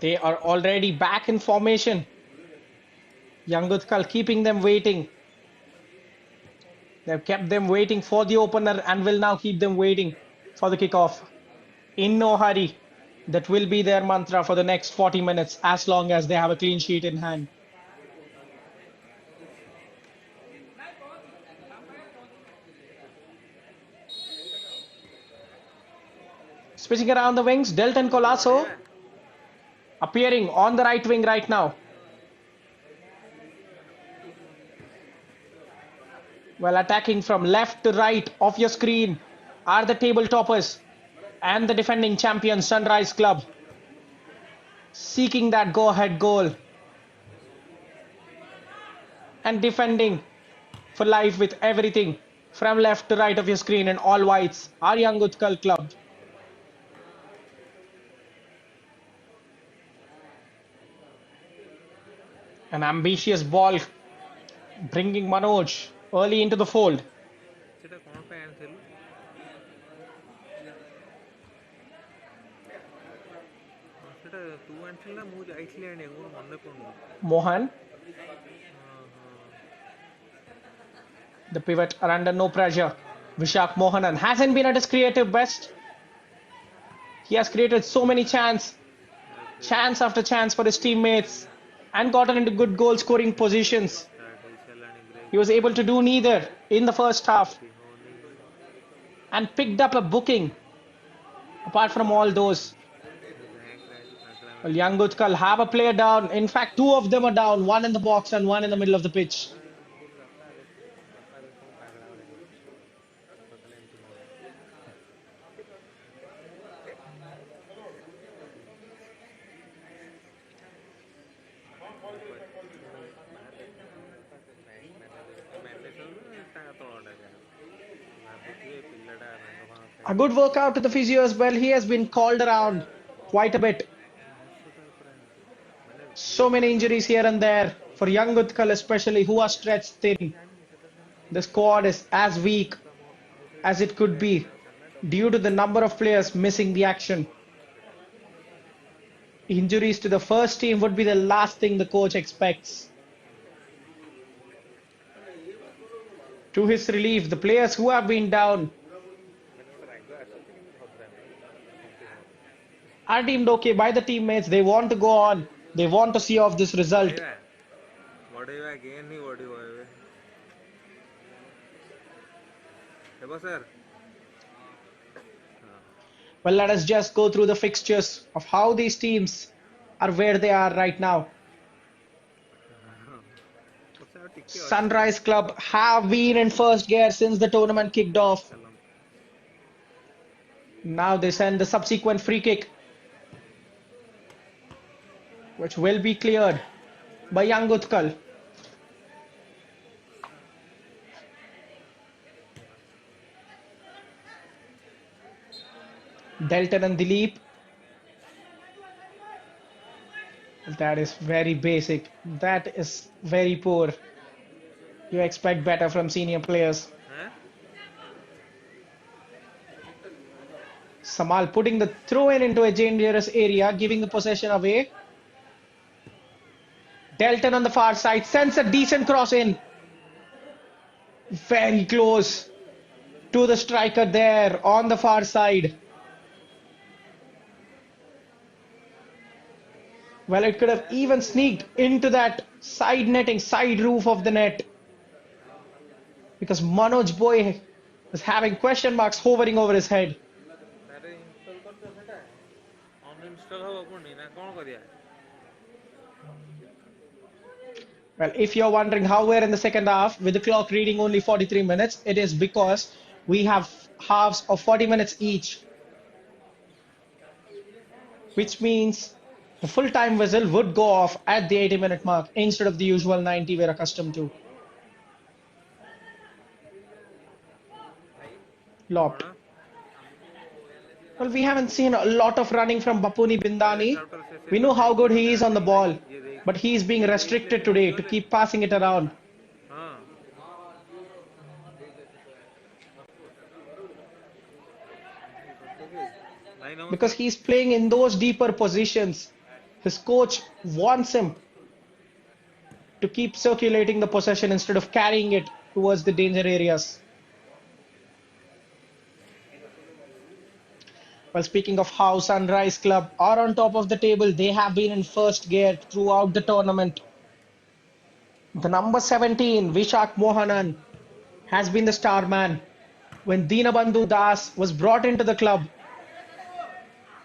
They are already back in formation. Young Utkal keeping them waiting. They've kept them waiting for the opener and will now keep them waiting for the kickoff. In no hurry. That will be their mantra for the next 40 minutes as long as they have a clean sheet in hand. Switching around the wings, Delton Colasso appearing on the right wing right now. Well, attacking from left to right of your screen are the table toppers and the defending champion Sunrise Club, seeking that go-ahead goal and defending for life with everything from left to right of your screen, and all whites are Young Utkal Club. An ambitious ball bringing Manoj early into the fold. सेटा कौन पे आन थिलु सेटा तू आन Thiel ना मु जाइथिले आने को मन पड़नु Mohan, the pivot are under no pressure. Vishak Mohanan hasn't been at his creative best. He has created so many chance after chance for his teammates and gotten into good goal scoring positions. He was able to do neither in the first half and picked up a booking apart from all those. Well, Young Utkal have a player down. In fact, two of them are down, one in the box and one in the middle of the pitch. A good workout to the physio as well. He has been called around quite a bit. So many injuries here and there for Young Utkal especially, who are stretched thin. The squad is as weak as it could be due to the number of players missing the action. Injuries to the first team would be the last thing the coach expects. To his relief, the players who have been down are deemed okay by the teammates. They want to go on. They want to see off this result. Well, let us just go through the fixtures of how these teams are where they are right now. Sunrise Club have been in first gear since the tournament kicked off. Now they send the subsequent free kick, which will be cleared by Young Utkal. Delton and Dilip. That is very basic. That is very poor. You expect better from senior players. Samal putting the throw in into a dangerous area, giving the possession away. Delton on the far side sends a decent cross in. Very close to the striker there on the far side. Well, it could have even sneaked into that side netting, side roof of the net. Because Manoj Boy was having question marks hovering over his head. ତାରେ install କରିଛ ସେଟା uninstall ହବ ପୁଣି ନା କ'ଣ କରିବା? Well, if you're wondering how we're in the second half with the clock reading only 43 minutes, it is because we have halves of 40 minutes each. Which means the full-time whistle would go off at the 80-minute mark instead of the usual 90 we're accustomed to. Lobbed. କ'ଣ? Well, we haven't seen a lot of running from Bapuni Bindani. Shouter ସେ We know how good he is on the ball, ଯିଏ but he is being restricted today to keep passing it around. ହଁ ଭାଇ ନମସ୍କାର। Because he's playing in those deeper positions. His coach wants him to keep circulating the possession instead of carrying it towards the danger areas. Well, speaking of how Sunrise Club are on top of the table, they have been in first gear throughout the tournament. The number 17, Vishak Mohanan, has been the star man. When Dinabandhu Das was brought into the club,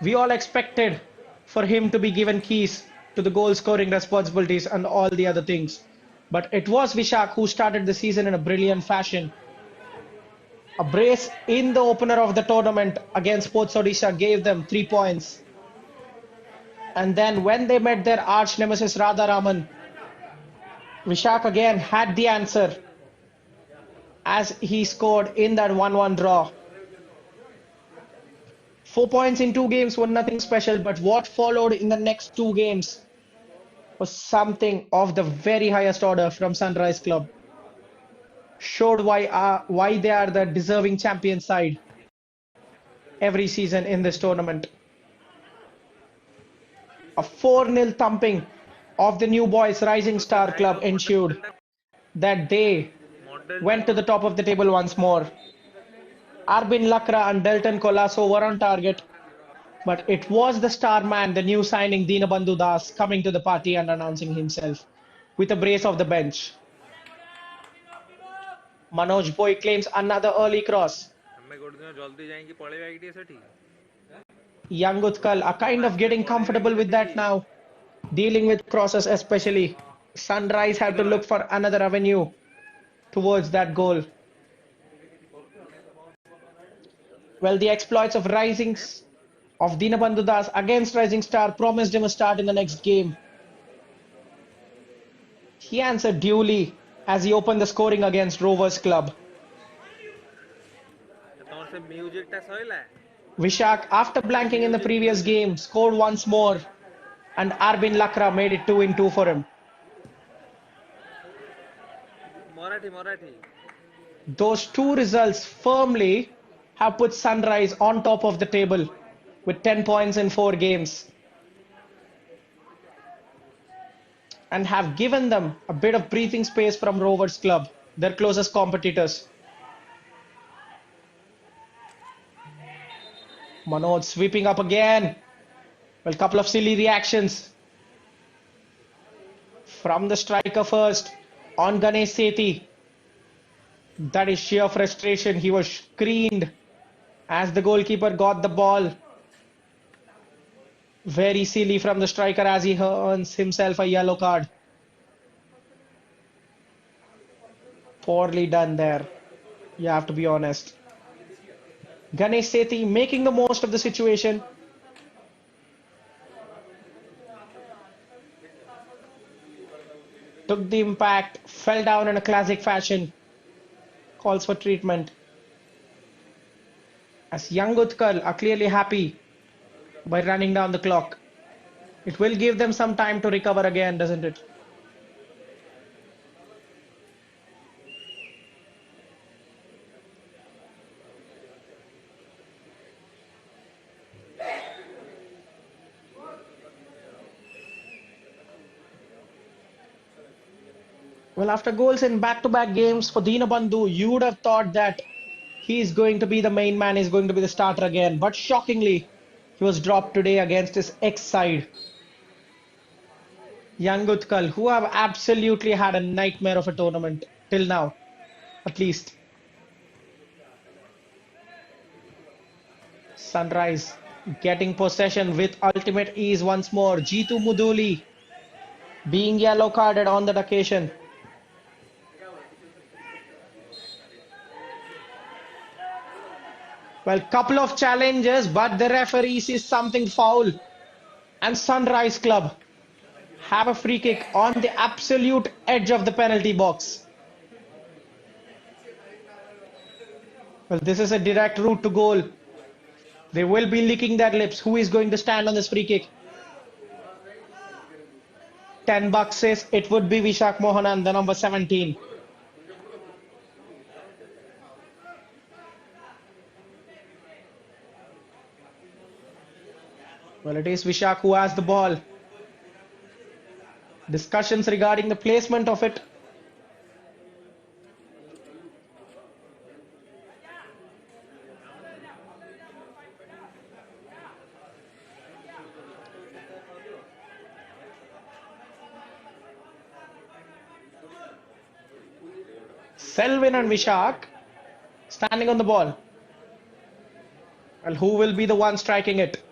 we all expected for him to be given keys to the goal scoring responsibilities and all the other things. But it was Vishak who started the season in a brilliant fashion. A brace in the opener of the tournament against Sports Odisha gave them 3 points. And then when they met their arch nemesis Radharaman, Vishak again had the answer as he scored in that 1-1 draw. 4 points in 2 games were nothing special, but what followed in the next 2 games was something of the very highest order from Sunrise Club. Showed why they are the deserving champion side every season in this tournament. A 4-0 thumping of the New Boys Rising Star Club ensured that they went to the top of the table once more. Arbin Lakra and Delton Colasso were on target, but it was the star man, the new signing Dinabandhu Das, coming to the party and announcing himself with a brace off the bench. Manoj Boy claims another early cross. ଆମେ ଗୋଟେ ଦିନ ଜଲ୍ଦି ଯାଇକି ପଳେଇବା କି ଟିକେ ସେଠି? Young Utkal are kind of getting comfortable with that now, dealing with crosses especially. Sunrise have to look for another avenue towards that goal. Well, the exploits of Dinabandhu Das against Rising Star promised him a start in the next game. He answered duly as he opened the scoring against Rovers Club. ତମର ସେ ମ୍ୟୁଜିକଟା ସଇଲା? Vishak, after blanking in the previous game, scored once more, and Arbin Lakra made it 2-2 for him. ମରାठी Those 2 results firmly have put Sunrise on top of the table with 10 points in 4 games and have given them a bit of breathing space from Rovers Club, their closest competitors. Manoj sweeping up again. Well, couple of silly reactions from the striker first on Ganesh Sethi. That is sheer frustration. He was screened as the goalkeeper got the ball. Very silly from the striker as he earns himself a yellow card. Poorly done there, you have to be honest. Ganesh Sethi making the most of the situation. Took the impact, fell down in a classic fashion. Calls for treatment. As young Utkal are clearly happy by running down the clock. It will give them some time to recover again, doesn't it? Well, after goals in back-to-back games for Dinabandhu, you would have thought that he's going to be the main man, he's going to be the starter again. But shockingly, he was dropped today against his ex-side, young Utkal, who have absolutely had a nightmare of a tournament till now, at least. Sunrise getting possession with ultimate ease once more. Jitu Muduli being yellow carded on that occasion. Well, couple of challenges, but the referee sees something foul. And Sunrise Club have a free kick on the absolute edge of the penalty box. Well, this is a direct route to goal. They will be licking their lips. Who is going to stand on this free kick? 10 bucks says it would be Vishak Mohanan, the number 17. Well, it is Vishak who has the ball. Discussions regarding the placement of it. Selwyn and Vishak standing on the ball. Well, who will be the one striking it?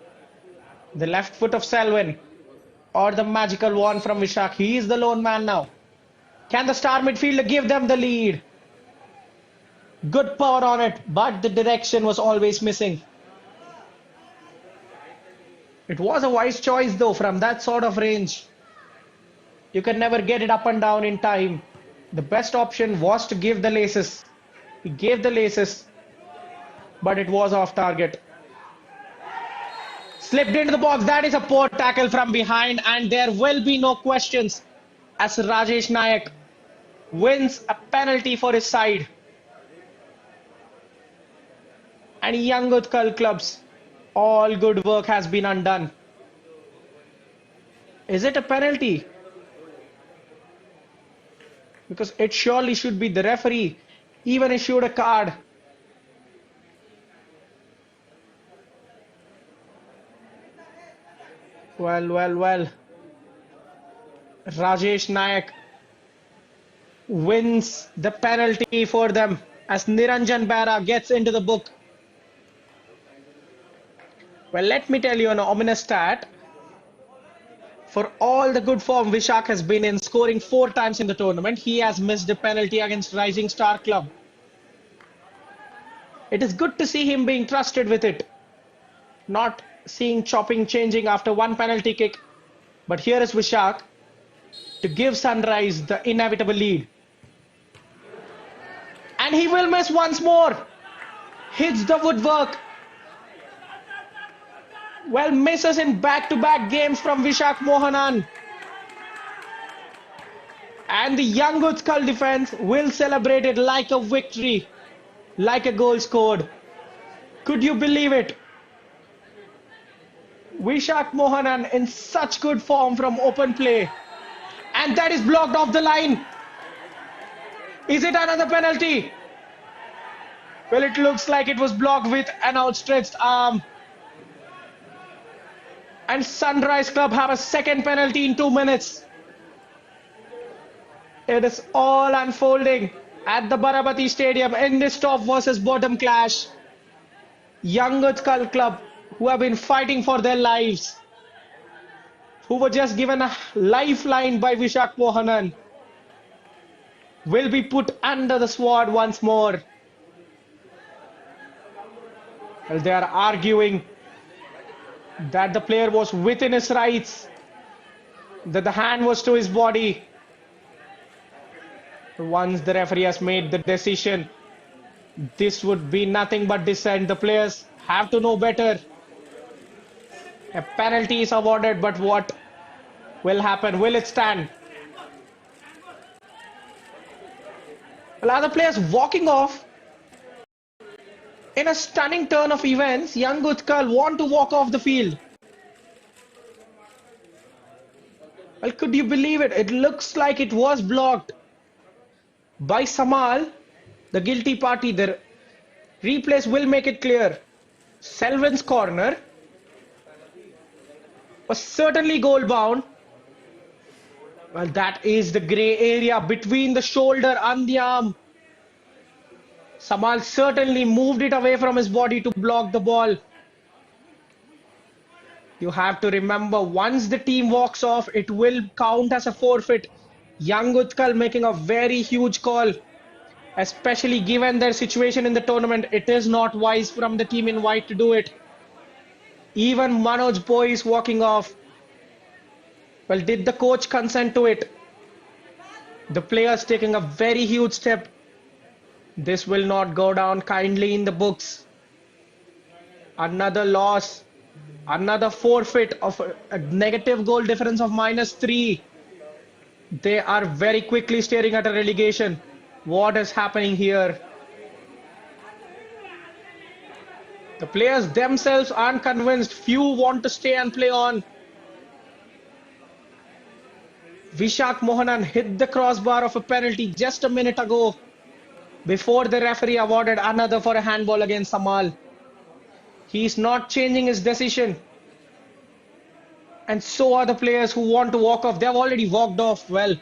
The left foot of Selwyn or the magical one from Vishak? He is the lone man now. Can the star midfielder give them the lead? Good power on it, but the direction was always missing. It was a wise choice though from that sort of range. You can never get it up and down in time. The best option was to give the laces. He gave the laces, but it was off target. Slipped into the box. That is a poor tackle from behind, and there will be no questions as Rajesh Nayak wins a penalty for his side. And young Utkal clubs, all good work has been undone. Is it a penalty? Because it surely should be. The referee even issued a card. Well. Rajesh Nayak wins the penalty for them as Niranjan Bera gets into the book. Well, let me tell you an ominous stat. For all the good form Vishak has been in, scoring 4 times in the tournament, he has missed a penalty against Rising Star Club. It is good to see him being trusted with it. Not seeing chopping changing after one penalty kick. But here is Vishak to give Sunrise the inevitable lead. And he will miss once more. Hits the woodwork. Well, misses in back-to-back games from Vishak Mohanan. And the young Utkal defense will celebrate it like a victory, like a goal scored. Could you believe it? Vishak Mohanan in such good form from open play. And that is blocked off the line. Is it another penalty? Well, it looks like it was blocked with an outstretched arm. And Sunrise Club have a second penalty in 2 minutes. It is all unfolding at the BARABATI Stadium in this top versus bottom clash. Young Utkal Club, who have been fighting for their lives, who were just given a lifeline by Vishak Mohanan, will be put under the sword once more. Well, they are arguing that the player was within his rights, that the hand was to his body. Once the referee has made the decision, this would be nothing but dissent. The players have to know better. A penalty is awarded, but what will happen? Will it stand? Well, other players walking off. In a stunning turn of events, young Utkal want to walk off the field. Well, could you believe it? It looks like it was blocked. by Samal, the guilty party. The replays will make it clear. Selvin's corner was certainly goal bound. Well, that is the grey area between the shoulder and the arm. Samal certainly moved it away from his body to block the ball. You have to remember, once the team walks off, it will count as a forfeit. Young Utkal making a very huge call, especially given their situation in the tournament. It is not wise from the team in white to do it. Even Manoj Boy is walking off. Well, did the coach consent to it? The players taking a very huge step. This will not go down kindly in the books. Another loss. Another forfeit of a negative goal difference of -3. They are very quickly staring at a relegation. What is happening here? The players themselves aren't convinced. Few want to stay and play on. Vishak Mohanan hit the crossbar of a penalty just a minute ago before the referee awarded another for a handball against Samal. He's not changing his decision. And so are the players who want to walk off. They have already walked off. Well,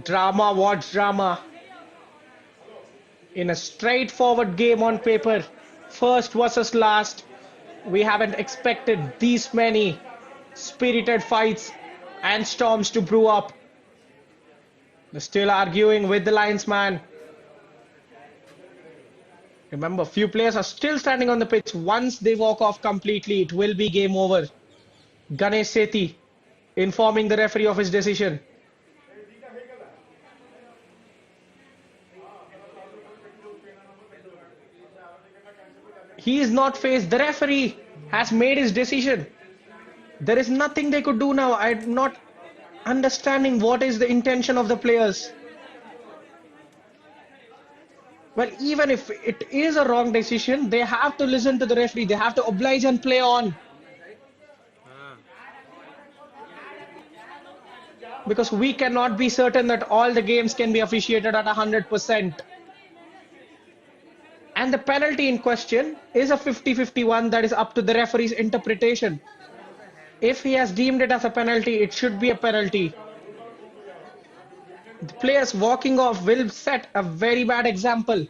drama, what drama? In a straightforward game on paper, first versus last, we haven't expected these many spirited fights and storms to brew up. They're still arguing with the linesman. Remember, few players are still standing on the pitch. Once they walk off completely, it will be game over. Ganesh Sethi informing the referee of his decision. He is not faced. The referee has made his decision. There is nothing they could do now. I'm not understanding what is the intention of the players. Well, even if it is a wrong decision, they have to listen to the referee. They have to oblige and play on. Because we cannot be certain that all the games can be officiated at 100%. And the penalty in question is a 50-50 one that is up to the referee's interpretation. If he has deemed it as a penalty, it should be a penalty. The players walking off will set a very bad example.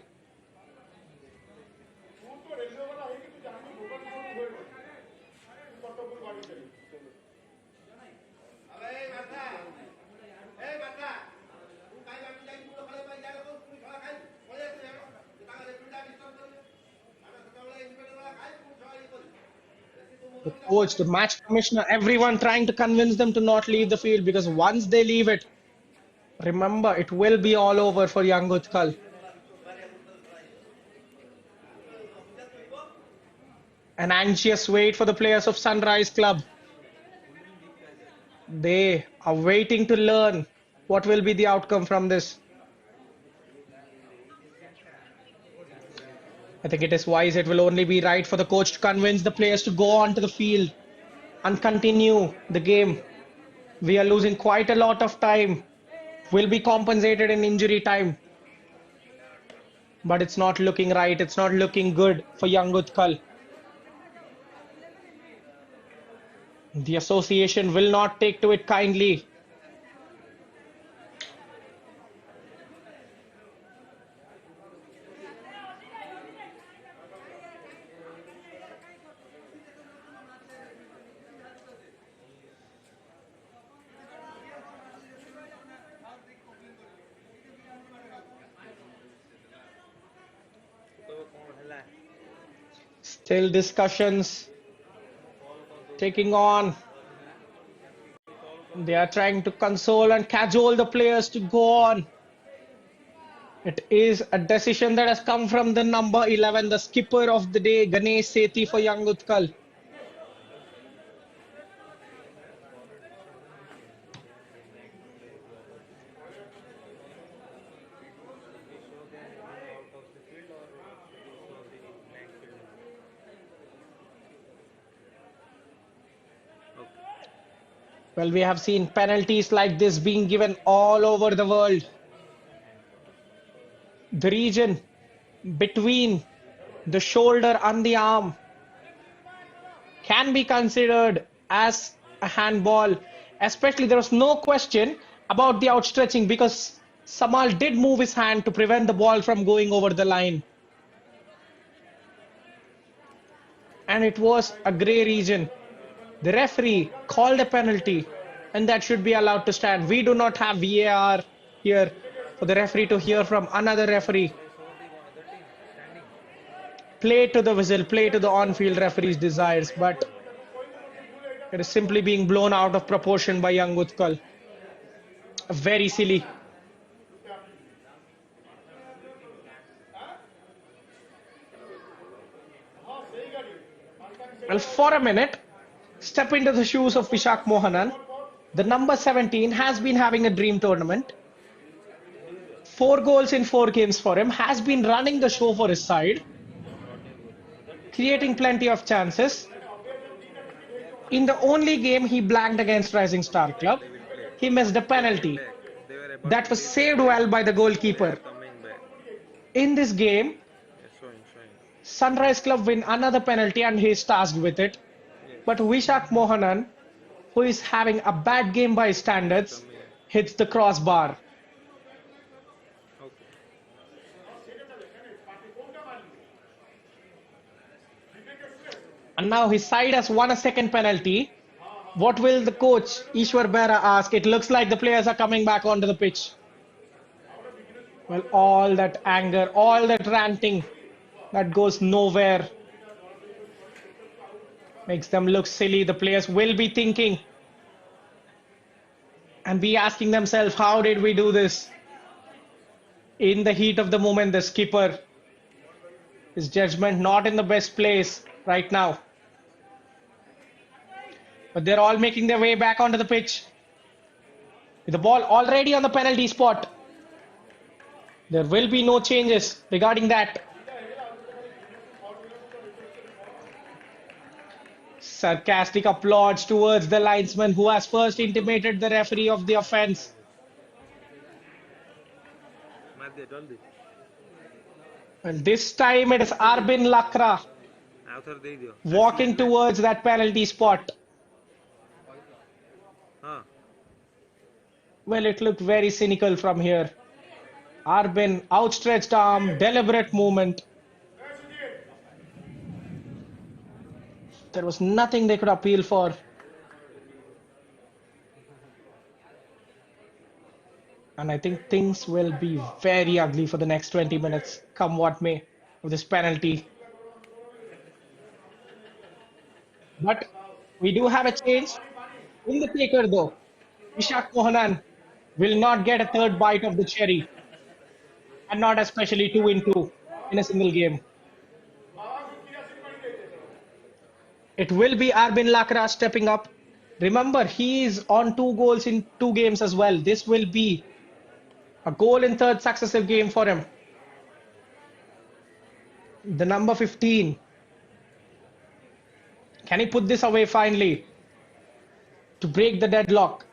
The coach, the match commissioner, everyone trying to convince them to not leave the field, because once they leave it, remember, it will be all over for young Utkal. An anxious wait for the players of Sunrise Club. They are waiting to learn what will be the outcome from this. I think it is wise. It will only be right for the coach to convince the players to go onto the field and continue the game. We are losing quite a lot of time. Will be compensated in injury time. But it's not looking right. It's not looking good for young Utkal. The association will not take to it kindly. Still discussions taking on. They are trying to console and cajole the players to go on. It is a decision that has come from the number 11, the skipper of the day, Ganesh Sethi for young Utkal. Well, we have seen penalties like this being given all over the world. the region between the shoulder and the arm can be considered as a handball. Especially, there was no question about the outstretching because Samal did move his hand to prevent the ball from going over the line. And it was a grey region. The referee called a penalty, and that should be allowed to stand. We do not have VAR here for the referee to hear from another referee. Play to the whistle, play to the on-field referee's desires, but it is simply being blown out of proportion by young Utkal. Very silly. Well, for a minute, step into the shoes of Vishak Mohanan. The number 17 has been having a dream tournament. 4 goals in 4 games for him, has been running the show for his side, creating plenty of chances. In the only game he blanked against Rising Star Club, he missed a penalty that was saved well by the goalkeeper. In this game, Sunrise Club win another penalty and he is tasked with it. But Vishak Mohanan, who is having a bad game by standards, hits the crossbar. And now his side has won a second penalty. What will the coach, Ishwar Bera, ask? It looks like the players are coming back onto the pitch. Well, all that anger, all that ranting, that goes nowhere. Makes them look silly. The players will be thinking and be asking themselves, how did we do this? In the heat of the moment, the skipper, his judgment not in the best place right now. But they're all making their way back onto the pitch. With the ball already on the penalty spot. There will be no changes regarding that. Sarcastic applause towards the linesman who has first intimated the referee of the offence. And this time it is Arbin Lakra walking towards that penalty spot. Well, it looked very cynical from here. Arbin, outstretched arm, deliberate movement. There was nothing they could appeal for. And I think things will be very ugly for the next 20 minutes, come what may, of this penalty. But we do have a change in the taker though. Vishak Mohanan will not get a third bite of the cherry. And not especially 2 in 2 in a single game. It will be Arbin Lakra stepping up. Remember, he is on 2 goals in 2 games as well. This will be a goal in 3rd successive game for him. The number 15. Can he put this away finally to break the deadlock?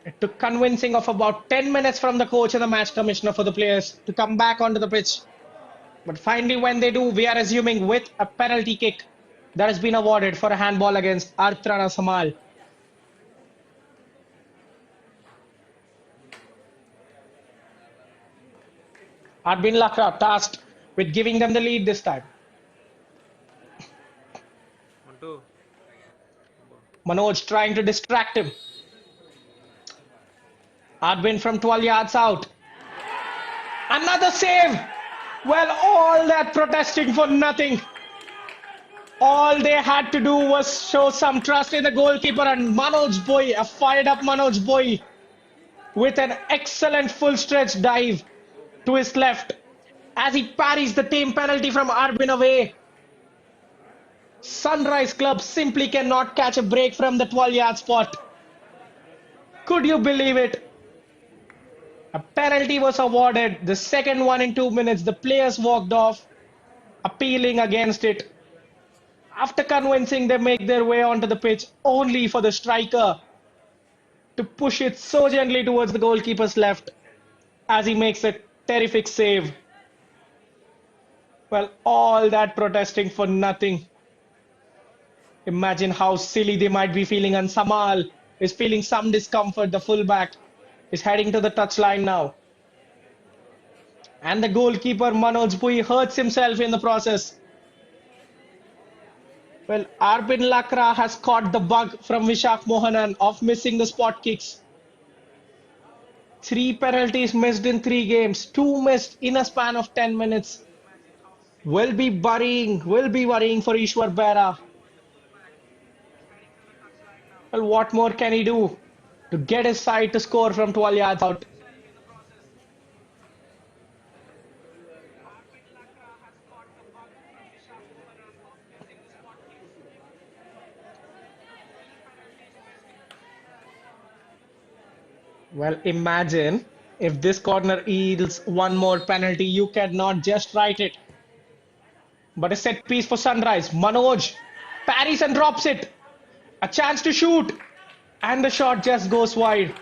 It took convincing of about 10 minutes from the coach and the match commissioner for the players to come back onto the pitch. But finally, when they do, we are assuming with a penalty kick that has been awarded for a handball against Artrana Samal. Arbin Lakra tasked with giving them the lead this time. Manoj trying to distract him. Arbin from 12 yards out. Another save! Well, all that protesting for nothing. All they had to do was show some trust in the goalkeeper, and Manoj Boy, a fired up Manoj Boy, with an excellent full stretch dive to his left as he parries the team penalty from Arbin away. Sunrise Club simply cannot catch a break from the 12-yard spot. Could you believe it? A penalty was awarded, the second one in 2 minutes. The players walked off, appealing against it. After convincing, they make their way onto the pitch only for the striker to push it so gently towards the goalkeeper's left as he makes a terrific save. Well, all that protesting for nothing. Imagine how silly they might be feeling, and Samal is feeling some discomfort. The fullback is heading to the touchline now. And the goalkeeper, Manoj Bhui, hurts himself in the process. Well, Arbin Lakra has caught the bug from Vishak Mohanan of missing the spot kicks. 3 penalties missed in 3 games, 2 missed in a span of 10 minutes. Will be worrying for Ishwar Bera. Well, what more can he do to get his side to score from 12 yards out? Well, imagine if this corner yields one more penalty, you cannot just write it. But a set piece for Sunrise. Manoj parries and drops it. A chance to shoot. And the shot just goes wide.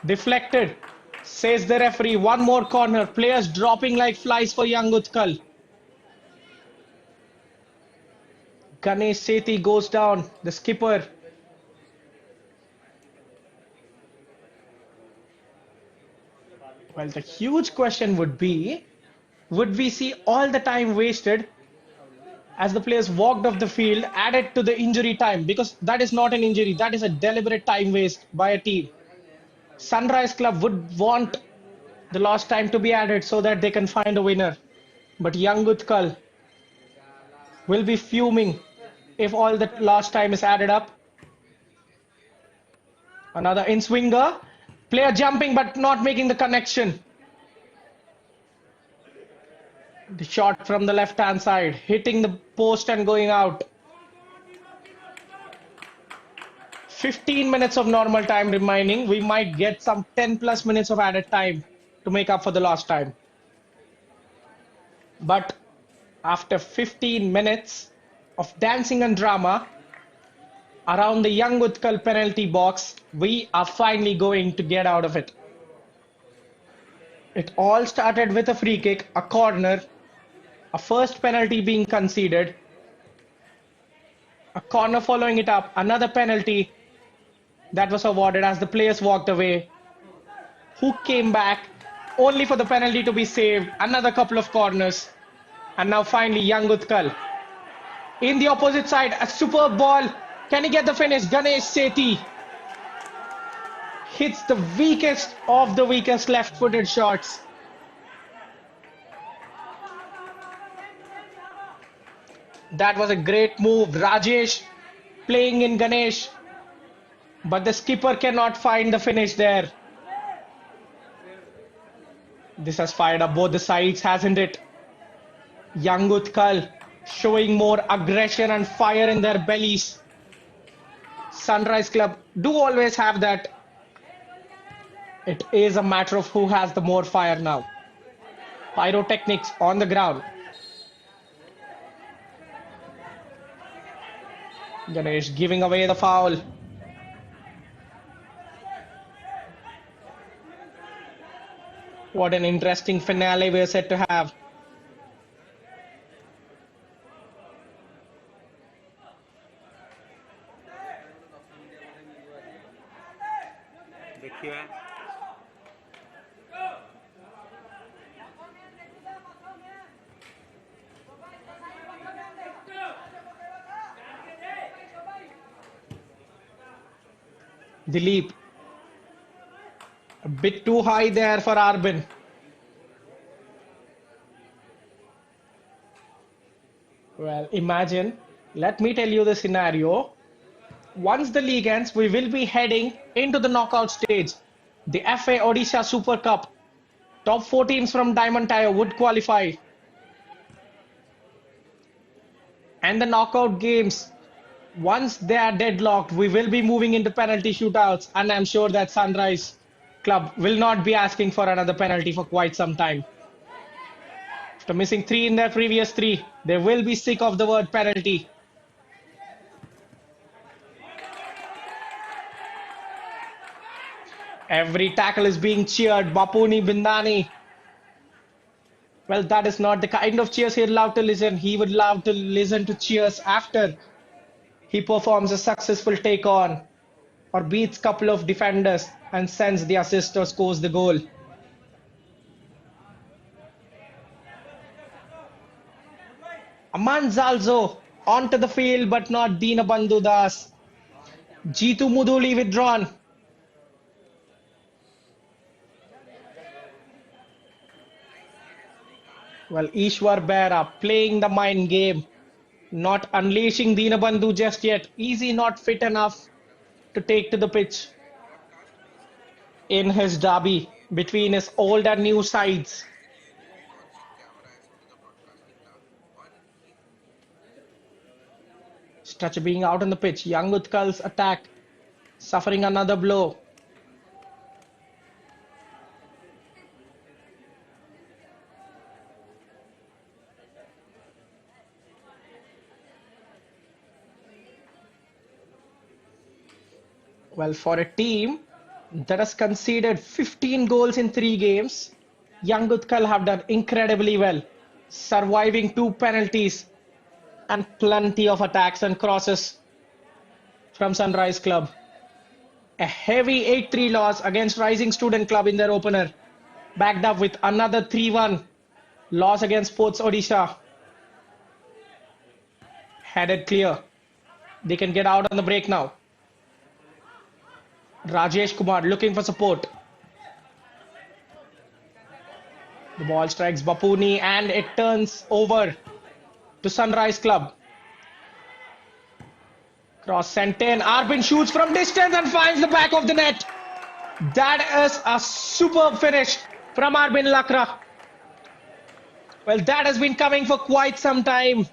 Deflected, says the referee. One more corner. Players dropping like flies for young Utkal. Ganesh Sethi goes down, the skipper. Well, the huge question would be, would we see all the time wasted as the players walked off the field added to the injury time? Because that is not an injury, that is a deliberate time waste by a team. Sunrise Club would want the lost time to be added so that they can find a winner. But young Utkal will be fuming if all the lost time is added up. Another in-swinger. Player jumping but not making the connection. The shot from the left-hand side, hitting the post and going out. 15 minutes of normal time remaining. We might get some 10 plus minutes of added time to make up for the lost time. But after 15 minutes of dancing and drama around the young Utkal penalty box, we are finally going to get out of it. It all started with a free kick, a corner, a first penalty being conceded, a corner following it up, another penalty that was awarded as the players walked away, who came back only for the penalty to be saved, another couple of corners, and now finally young Utkal. In the opposite side, a superb ball. Can he get the finish? Ganesh Sethi hits the weakest of the weakest left-footed shots. That was a great move. Rajesh playing in Ganesh, but the skipper cannot find the finish there. This has fired up both the sides, hasn't it? Young Utkal showing more aggression and fire in their bellies. Sunrise Club do always have that. It is a matter of who has the more fire now. Pyrotechnics on the ground. Ganesh giving away the foul. What an interesting finale we're set to have. Dilip, a bit too high there for Arbin. Well, imagine, let me tell you the scenario. Once the league ends, we will be heading into the knockout stage. The FA Odisha Super Cup. Top 4 teams from Diamond Tire would qualify. And the knockout games, once they are deadlocked, we will be moving into penalty shootouts, and I'm sure that Sunrise Club will not be asking for another penalty for quite some time. After missing 3 in their previous 3, they will be sick of the word penalty. Every tackle is being cheered. Bapuni Bindani. Well, that is not the kind of cheers he'd love to listen. He would love to listen to cheers after he performs a successful take on or beats couple of defenders and sends the assist or scores the goal. Aman Zalzo onto the field, but not Dinabandhu Das. Jitu Muduli withdrawn. Well, Ishwar Bera playing the mind game, not unleashing Dinabandhu just yet. Easy not fit enough to take to the pitch in his derby between his old and new sides. Structure being out on the pitch. Young Utkal's attack suffering another blow. Well, for a team that has conceded 15 goals in 3 games, Young Utkal have done incredibly well, surviving 2 penalties and plenty of attacks and crosses from Sunrise Club. A heavy 8-3 loss against Rising Student Club in their opener, backed up with another 3-1 loss against Sports Odisha. Headed clear. They can get out on the break now. Rajesh Kumar looking for support. The ball strikes Bapuni and it turns over to Sunrise Club. Cross sent in. Arbin shoots from distance and finds the back of the net. That is a superb finish from Arbin Lakra. Well, that has been coming for quite some time.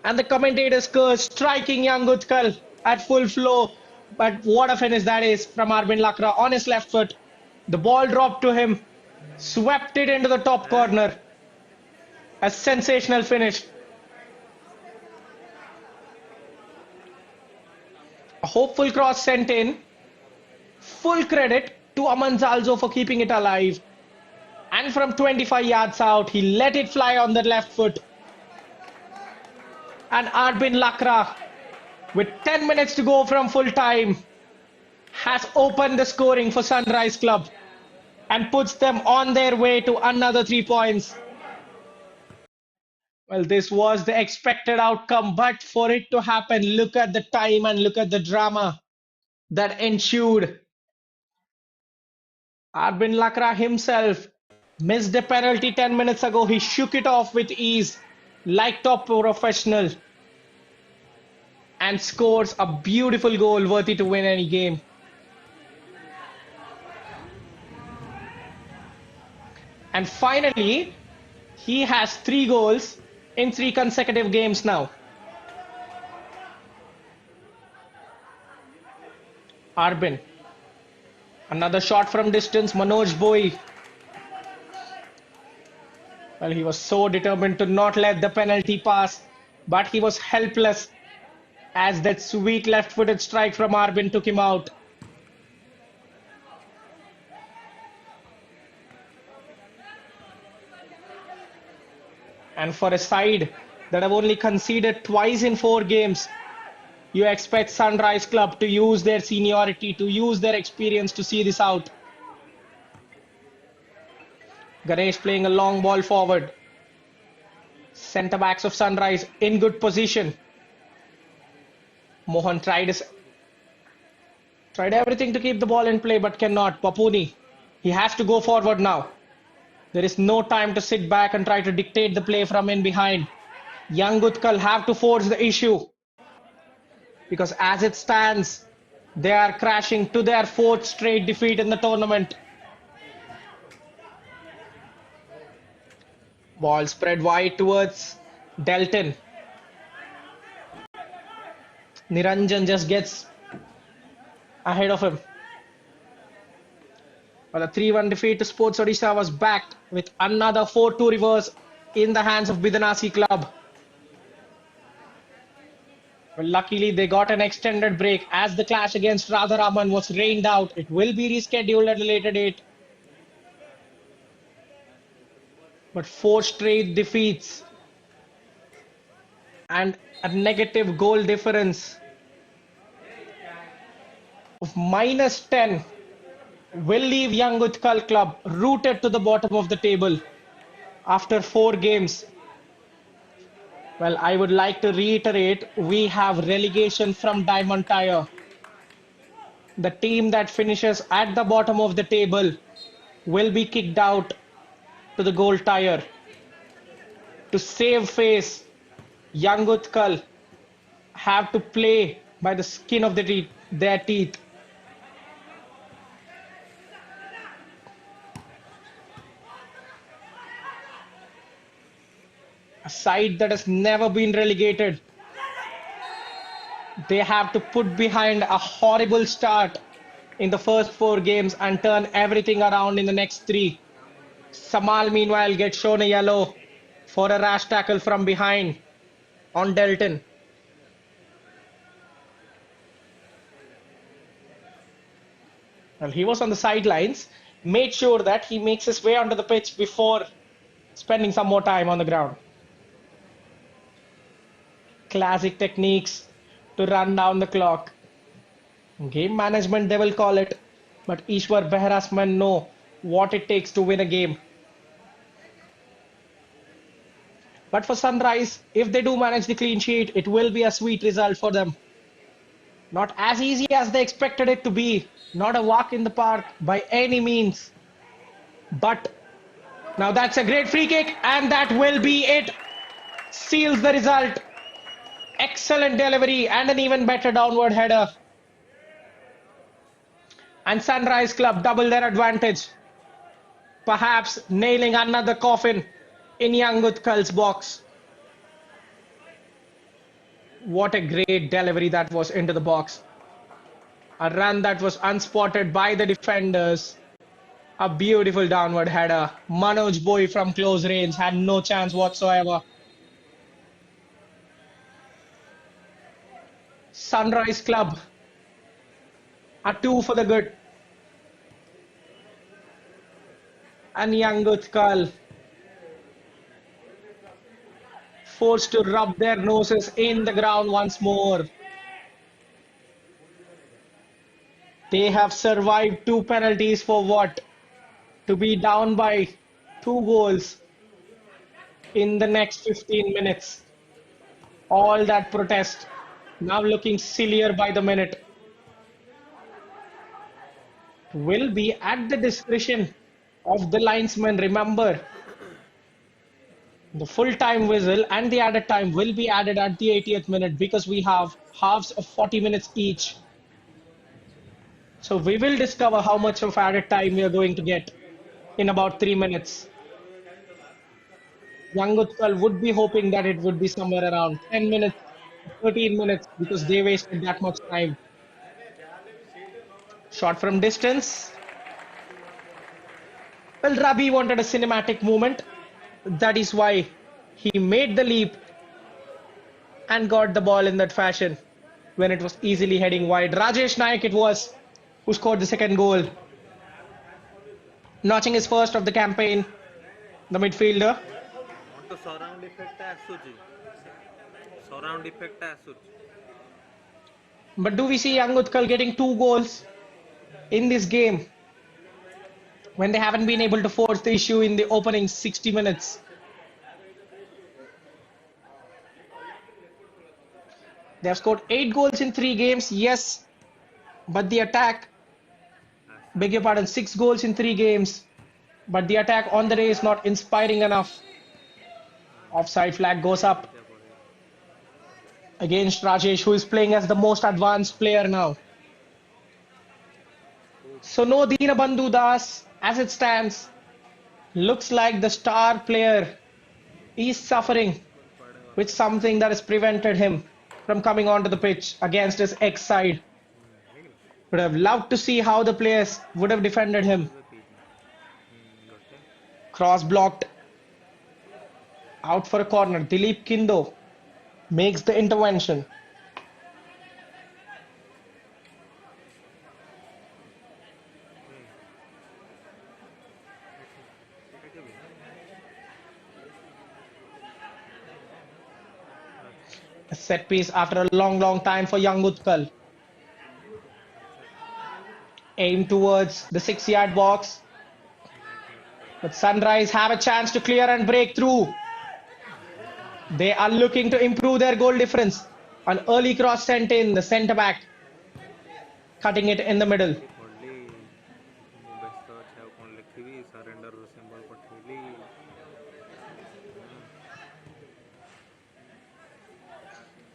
And the commentators curse, striking Young Utkal at full flow. But what a finish that is from Arbin Lakra on his left foot. The ball dropped to him, swept it into the top corner. A sensational finish. A hopeful cross sent in. Full credit to Aman Zalzo for keeping it alive. And from 25 yards out, he let it fly on the left foot. And Arbin Lakra, with 10 minutes to go from full time, has opened the scoring for Sunrise Club and puts them on their way to another 3 points. Well, this was the expected outcome, but for it to happen, look at the time and look at the drama that ensued. Arbin Lakra himself missed a penalty 10 minutes ago. He shook it off with ease, like top professional, and scores a beautiful goal worthy to win any game. And finally, he has 3 goals in 3 consecutive games now. Arbin. Another shot from distance, Manoj Boi. Well, he was so determined to not let the penalty pass, but he was helpless as that sweet left-footed strike from Arbin took him out. And for a side that have only conceded twice in 4 games, you expect Sunrise Club to use their seniority, to use their experience to see this out. Ganesh playing a long ball forward. Centre backs of Sunrise in good position. Mohan tried everything to keep the ball in play but cannot. Papuni, he has to go forward now. There is no time to sit back and try to dictate the play from in behind. Young Utkal have to force the issue, because as it stands, they are crashing to their 4th straight defeat in the tournament. Ball spread wide towards Delton. Niranjan just gets ahead of him. But the 3-1 defeat to Sports Odisha was backed with another 4-2 reverse in the hands of Bidanasi Club. Well, luckily, they got an extended break as the clash against Radharaman was rained out. It will be rescheduled at a later date. But four straight defeats and a negative goal difference of -10 will leave young Utkal club rooted to the bottom of the table after 4 games. Well, I would like to reiterate, we have relegation from Diamond Tire. The team that finishes at the bottom of the table will be kicked out to the gold tire. To save face, young Utkal have to play by the skin of their teeth. A side that has never been relegated. They have to put behind a horrible start in the first 4 games and turn everything around in the next 3. Samal, meanwhile, gets shown a yellow for a rash tackle from behind on Delton. Well, he was on the sidelines, made sure that he makes his way onto the pitch before spending some more time on the ground. Classic techniques to run down the clock. Game management, they will call it. But Ishwar Behra's men know what it takes to win a game. But for Sunrise, if they do manage the clean sheet, it will be a sweet result for them. Not as easy as they expected it to be. Not a walk in the park by any means. But now that's a great free kick, and that will be it. Seals the result. Excellent delivery and an even better downward header. And Sunrise Club double their advantage. Perhaps nailing another coffin in young Utkal's box. What a great delivery that was into the box. A run that was unspotted by the defenders. A beautiful downward header. Manoj Bhoi from close range had no chance whatsoever. Sunrise Club, a 2 for the good. And young Utkal forced to rub their noses in the ground once more. They have survived 2 penalties for what? To be down by 2 goals in the next 15 minutes. All that protest now looking sillier by the minute. Will be at the discretion of the linesman. Remember, the full-time whistle and the added time will be added at the 80th minute because we have halves of 40 minutes each. So we will discover how much of added time we are going to get in about 3 minutes. Young Utkal would be hoping that it would be somewhere around 10 minutes, 13 minutes because they wasted that much time. Shot from distance. Well, Rabi wanted a cinematic moment. That is why he made the leap and got the ball in that fashion when it was easily heading wide. Rajesh Naik it was who scored the second goal. Notching his first of the campaign, the midfielder. Want to surround effect ଆସୁଛି surround effect ଆସୁଛି. But do we see young Utkal getting 2 goals in this game when they haven't been able to force the issue in the opening 60 minutes? They have scored 8 goals in 3 games, yes, but the attack, beg your pardon, 6 goals in 3 games, but the attack on the day is not inspiring enough. Offside flag goes up against Rajesh, who is playing as the most advanced player now. So no Deenabandhu Das as it stands. Looks like the star player is suffering with something that has prevented him from coming onto the pitch against his ex-side. Would have loved to see how the players would have defended him. Cross blocked. Out for a corner. Dilip Kindo makes the intervention. A set piece after a long time for young Utkal. Aim towards the 6-yard box. But Sunrise have a chance to clear and break through. They are looking to improve their goal difference. An early cross sent in, the centre back cutting it in the middle. ପଢ଼ଲି ମୁଁ ବ୍ୟସ୍ତ ଅଛି ଆଉ କ'ଣ ଲେଖିବି surrender symbol ପଠେଇଲି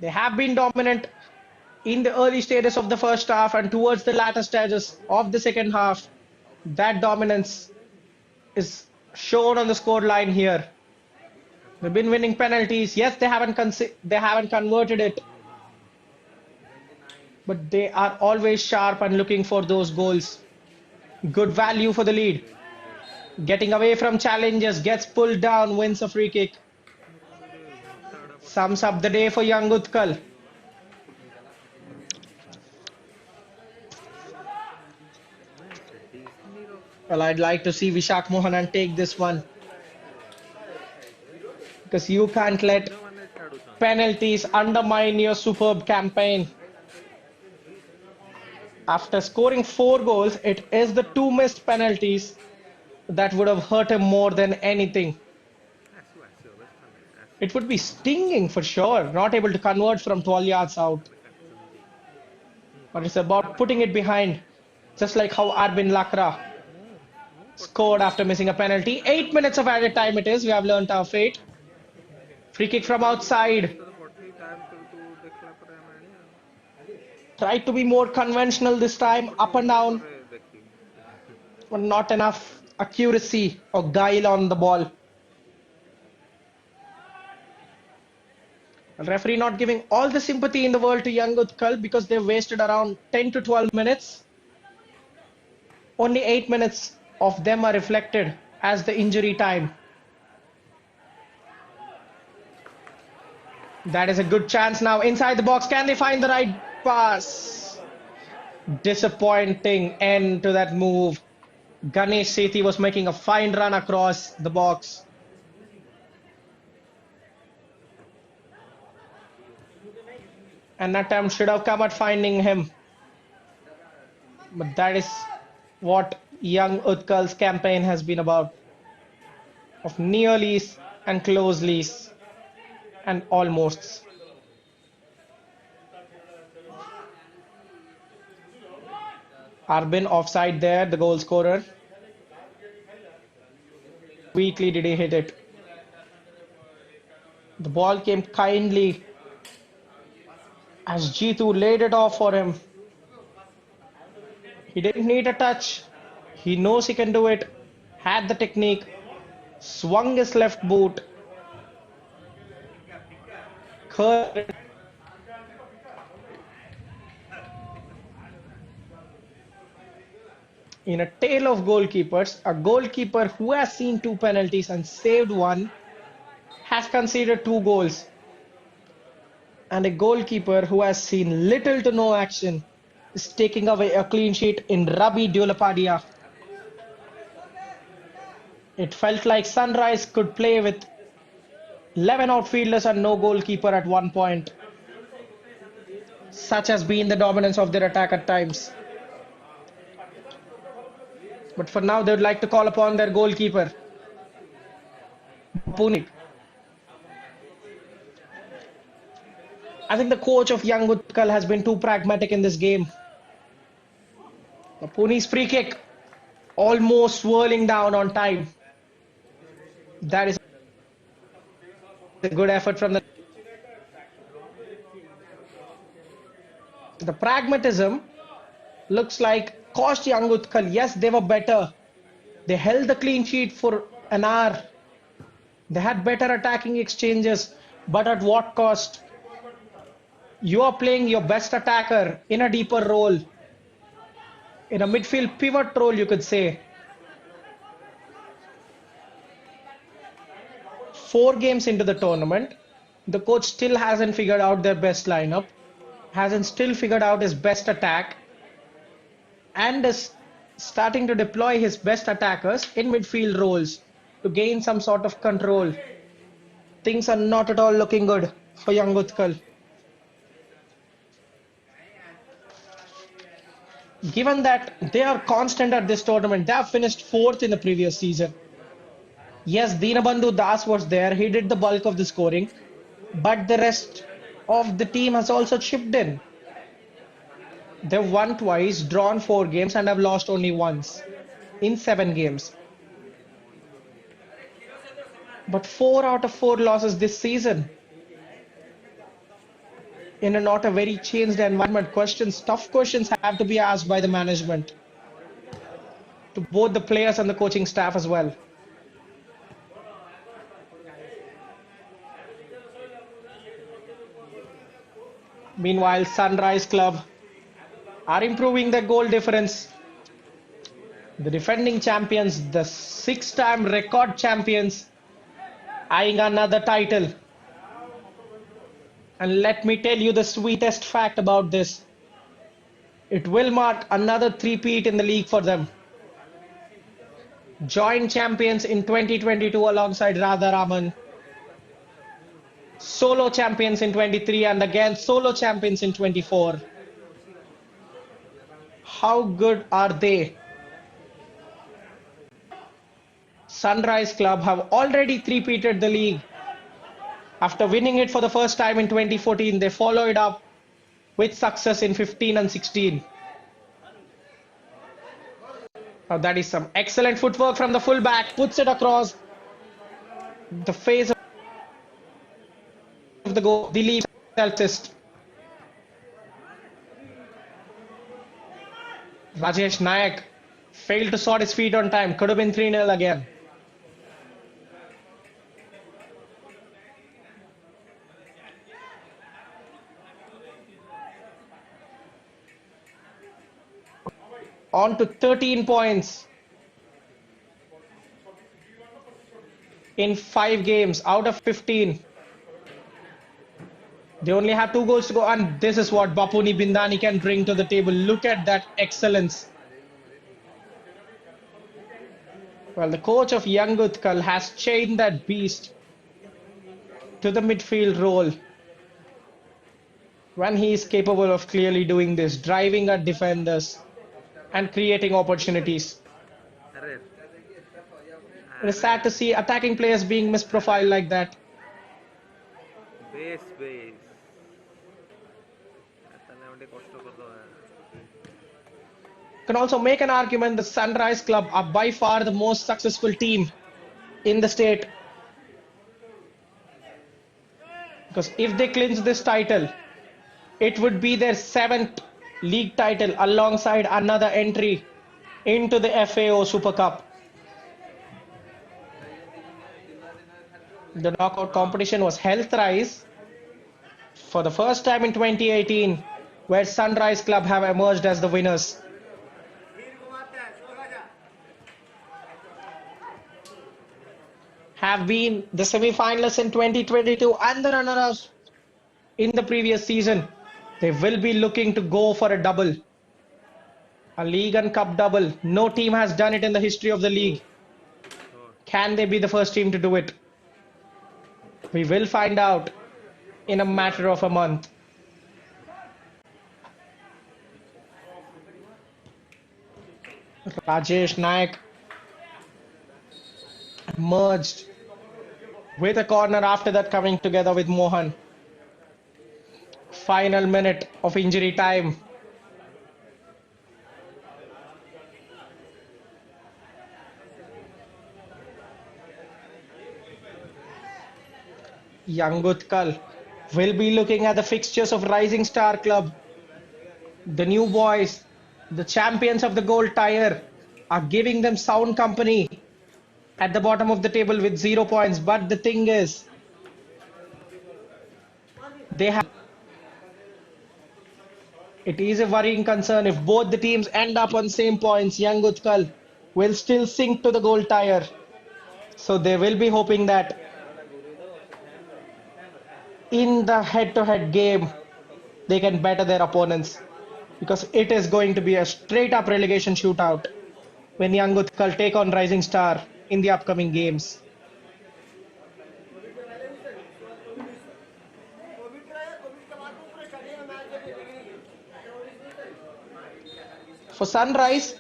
They have been dominant in the early stages of the first half, and towards the latter stages of the second half, that dominance is shown on the score line here. They've been winning penalties. Yes, they haven't converted it, but they are always sharp and looking for those goals. Good value for the lead. Getting away from challenges, gets pulled down, wins a free kick. Sums up the day for young Utkal. Well, I'd like to see Vishak Mohanan take this one, because you can't let penalties undermine your superb campaign. After scoring 4 goals, it is the 2 missed penalties that would have hurt him more than anything. It would be stinging for sure, not able to convert from 12 yards out. But it's about putting it behind, just like how Arbin Lakra scored after missing a penalty. 8 minutes of added time it is. We have learnt our fate. Free kick from outside. Tried to be more conventional this time, up and down, but not enough accuracy or guile on the ball. The referee not giving all the sympathy in the world to young Utkal, because they've wasted around 10 to 12 minutes. Only 8 minutes of them are reflected as the injury time. That is a good chance now inside the box. Can they find the right pass? Disappointing end to that move. Ganesh Sethi was making a fine run across the box. An attempt should have come at finding him. But that is what young Utkal's campaign has been about. Of nearlies and closelies and almosts. Arbin offside there, the goal scorer. Weakly did he hit it. The ball came kindly as Jitu laid it off for him. He didn't need a touch. He knows he can do it. Had the technique. Swung his left boot. Curved. In a tale of goalkeepers, a goalkeeper who has seen 2 penalties and saved 1 has conceded 2 goals. And a goalkeeper who has seen little to no action is taking away a clean sheet in Rabi Dulapadia. It felt like Sunrise could play with 11 outfielders and no goalkeeper at one point. Such has been the dominance of their attack at times. But for now, they would like to call upon their goalkeeper, Punik. I think the coach of young Utkal has been too pragmatic in this game. Punik's free kick almost swirling down on time. That is a good effort from the pragmatism looks like cost young Utkal. Yes, they were better. They held the clean sheet for an hour. They had better attacking exchanges, but at what cost? You are playing your best attacker in a deeper role, in a midfield pivot role, you could say. 4 games into the tournament, the coach still hasn't figured out their best lineup, hasn't still figured out his best attack, and is starting to deploy his best attackers in midfield roles to gain some sort of control. Things are not at all looking good for young Utkal. Given that they are constant at this tournament, they have finished fourth in the previous season. Yes, Dinabandhu Das was there. He did the bulk of the scoring, but the rest of the team has also chipped in. They've won twice, drawn 4 games, and have lost only once in 7 games. But 4 out of 4 losses this season in a not a very changed environment. Tough questions have to be asked by the management to both the players and the coaching staff as well. Meanwhile, Sunrise Club are improving their goal difference. The defending champions, the 6-time record champions, eyeing another title. And let me tell you the sweetest fact about this. It will mark another three-peat in the league for them. Joint champions in 2022 alongside Radharaman. Solo champions in 23 and again solo champions in 24. How good are they? Sunrise Club have already three-peated the league. After winning it for the first time in 2014, they followed up with success in 15 and 16. Now that is some excellent footwork from the fullback, puts it across the face of the goal. Dilip assist. Rajesh Nayak failed to sort his feet on time. Could have been 3-0 again. On to 13 points in 5 games out of 15. They only have 2 goals to go, and this is what Bapuni Bindani can bring to the table. Look at that excellence. Well, the coach of Young Utkal has chained that beast to the midfield role when he is capable of clearly doing this, driving at defenders and creating opportunities. It is sad to see attacking players being misprofiled like that. Base. You can also make an argument the Sunrise Club are by far the most successful team in the state. Because if they clinch this title, it would be their 7th league title alongside another entry into the FAO Super Cup. The knockout competition was held thrice for the first time in 2018, where Sunrise Club have emerged as the winners. Have been the semi-finalists in 2022 and the runners-ups in the previous season. They will be looking to go for a double, a league and cup double. No team has done it in the history of the league. Can they be the first team to do it? We will find out in a matter of a month. Rajesh Nayak merged with a corner, after that coming together with Mohan. Final minute of injury time. Young Utkal will be looking at the fixtures of Rising Star Club. The new boys, the champions of the gold tier, are giving them sound company at the bottom of the table with 0 points. But the thing is, it is a worrying concern if both the teams end up on same points. Young Utkal will still sink to the gold tier. So they will be hoping that in the head-to-head game, they can better their opponents, because it is going to be a straight-up relegation shootout when Young Utkal take on Rising Star in the upcoming games. For Sunrise,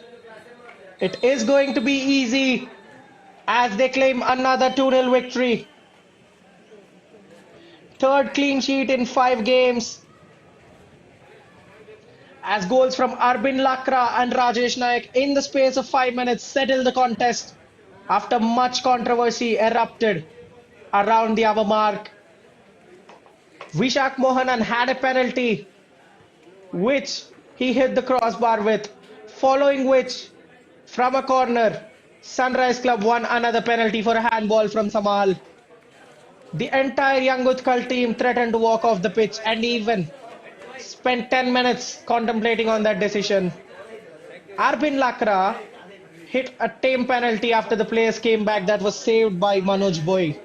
it is going to be easy as they claim another 2-0 victory. Third clean sheet in 5 games, as goals from Arbin Lakra and Rajesh Naik in the space of 5 minutes settled the contest after much controversy erupted around the hour mark. Vishak Mohanan had a penalty which he hit the crossbar with, following which, from a corner, Sunrise Club won another penalty for a handball from Samal. The entire young Utkal team threatened to walk off the pitch and even spent 10 minutes contemplating on that decision. Arbin Lakra hit a tame penalty after the players came back that was saved by Manoj Boy.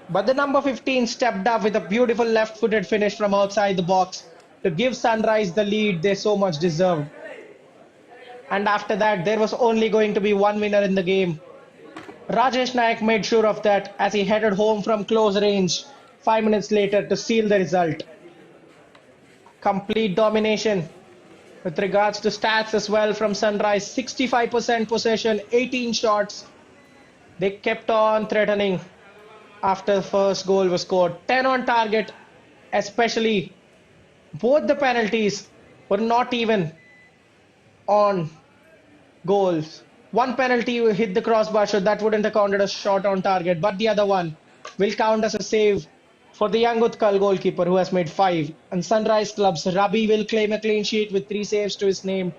But the number 15 stepped up with a beautiful left-footed finish from outside the box to give Sunrise the lead they so much deserved. And after that, there was only going to be one winner in the game. Rajesh Naik made sure of that as he headed home from close range 5 minutes later to seal the result. Complete domination with regards to stats as well from Sunrise. 65% possession, 18 shots. They kept on threatening after the first goal was scored. 10 on target, especially both the penalties were not even on goals. One penalty hit the crossbar, so that wouldn't have counted as shot on target, but the other one will count as a save for the young Utkal goalkeeper who has made 5. And Sunrise Club's Rabi will claim a clean sheet with 3 saves to his name.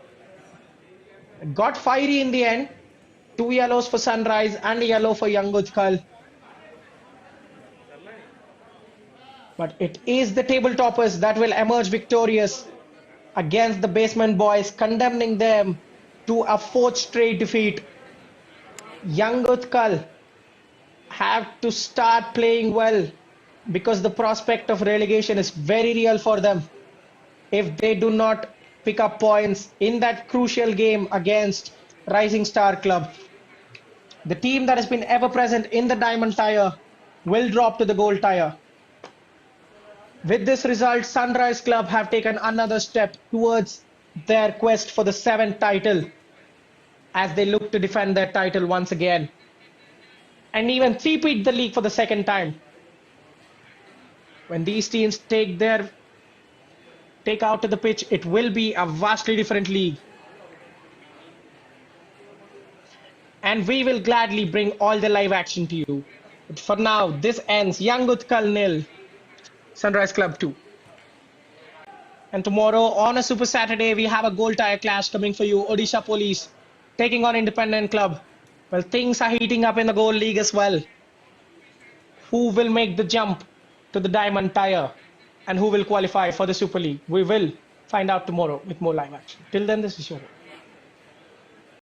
It got fiery in the end. 2 yellows for Sunrise and a yellow for young Utkal. But it is the table toppers that will emerge victorious against the basement boys, condemning them to a 4th straight defeat. Young Utkal have to start playing well because the prospect of relegation is very real for them if they do not pick up points in that crucial game against Rising Star Club. The team that has been ever present in the Diamond Tire will drop to the Gold Tire. With this result, Sunrise Club have taken another step towards their quest for the 7th title as they look to defend their title once again and even three-peat the league for the 2nd time. When these teams take out to the pitch, it will be a vastly different league. And we will gladly bring all the live action to you. But for now, this ends Young Utkal 0, Sunrise Club 2. And tomorrow on a Super Saturday, we have a Gold Tire clash coming for you. Odisha Police taking on Independent Club. Well, things are heating up in the Gold League as well. Who will make the jump to the Diamond Tire and who will qualify for the Super League? We will find out tomorrow with more live action. Till then, this is your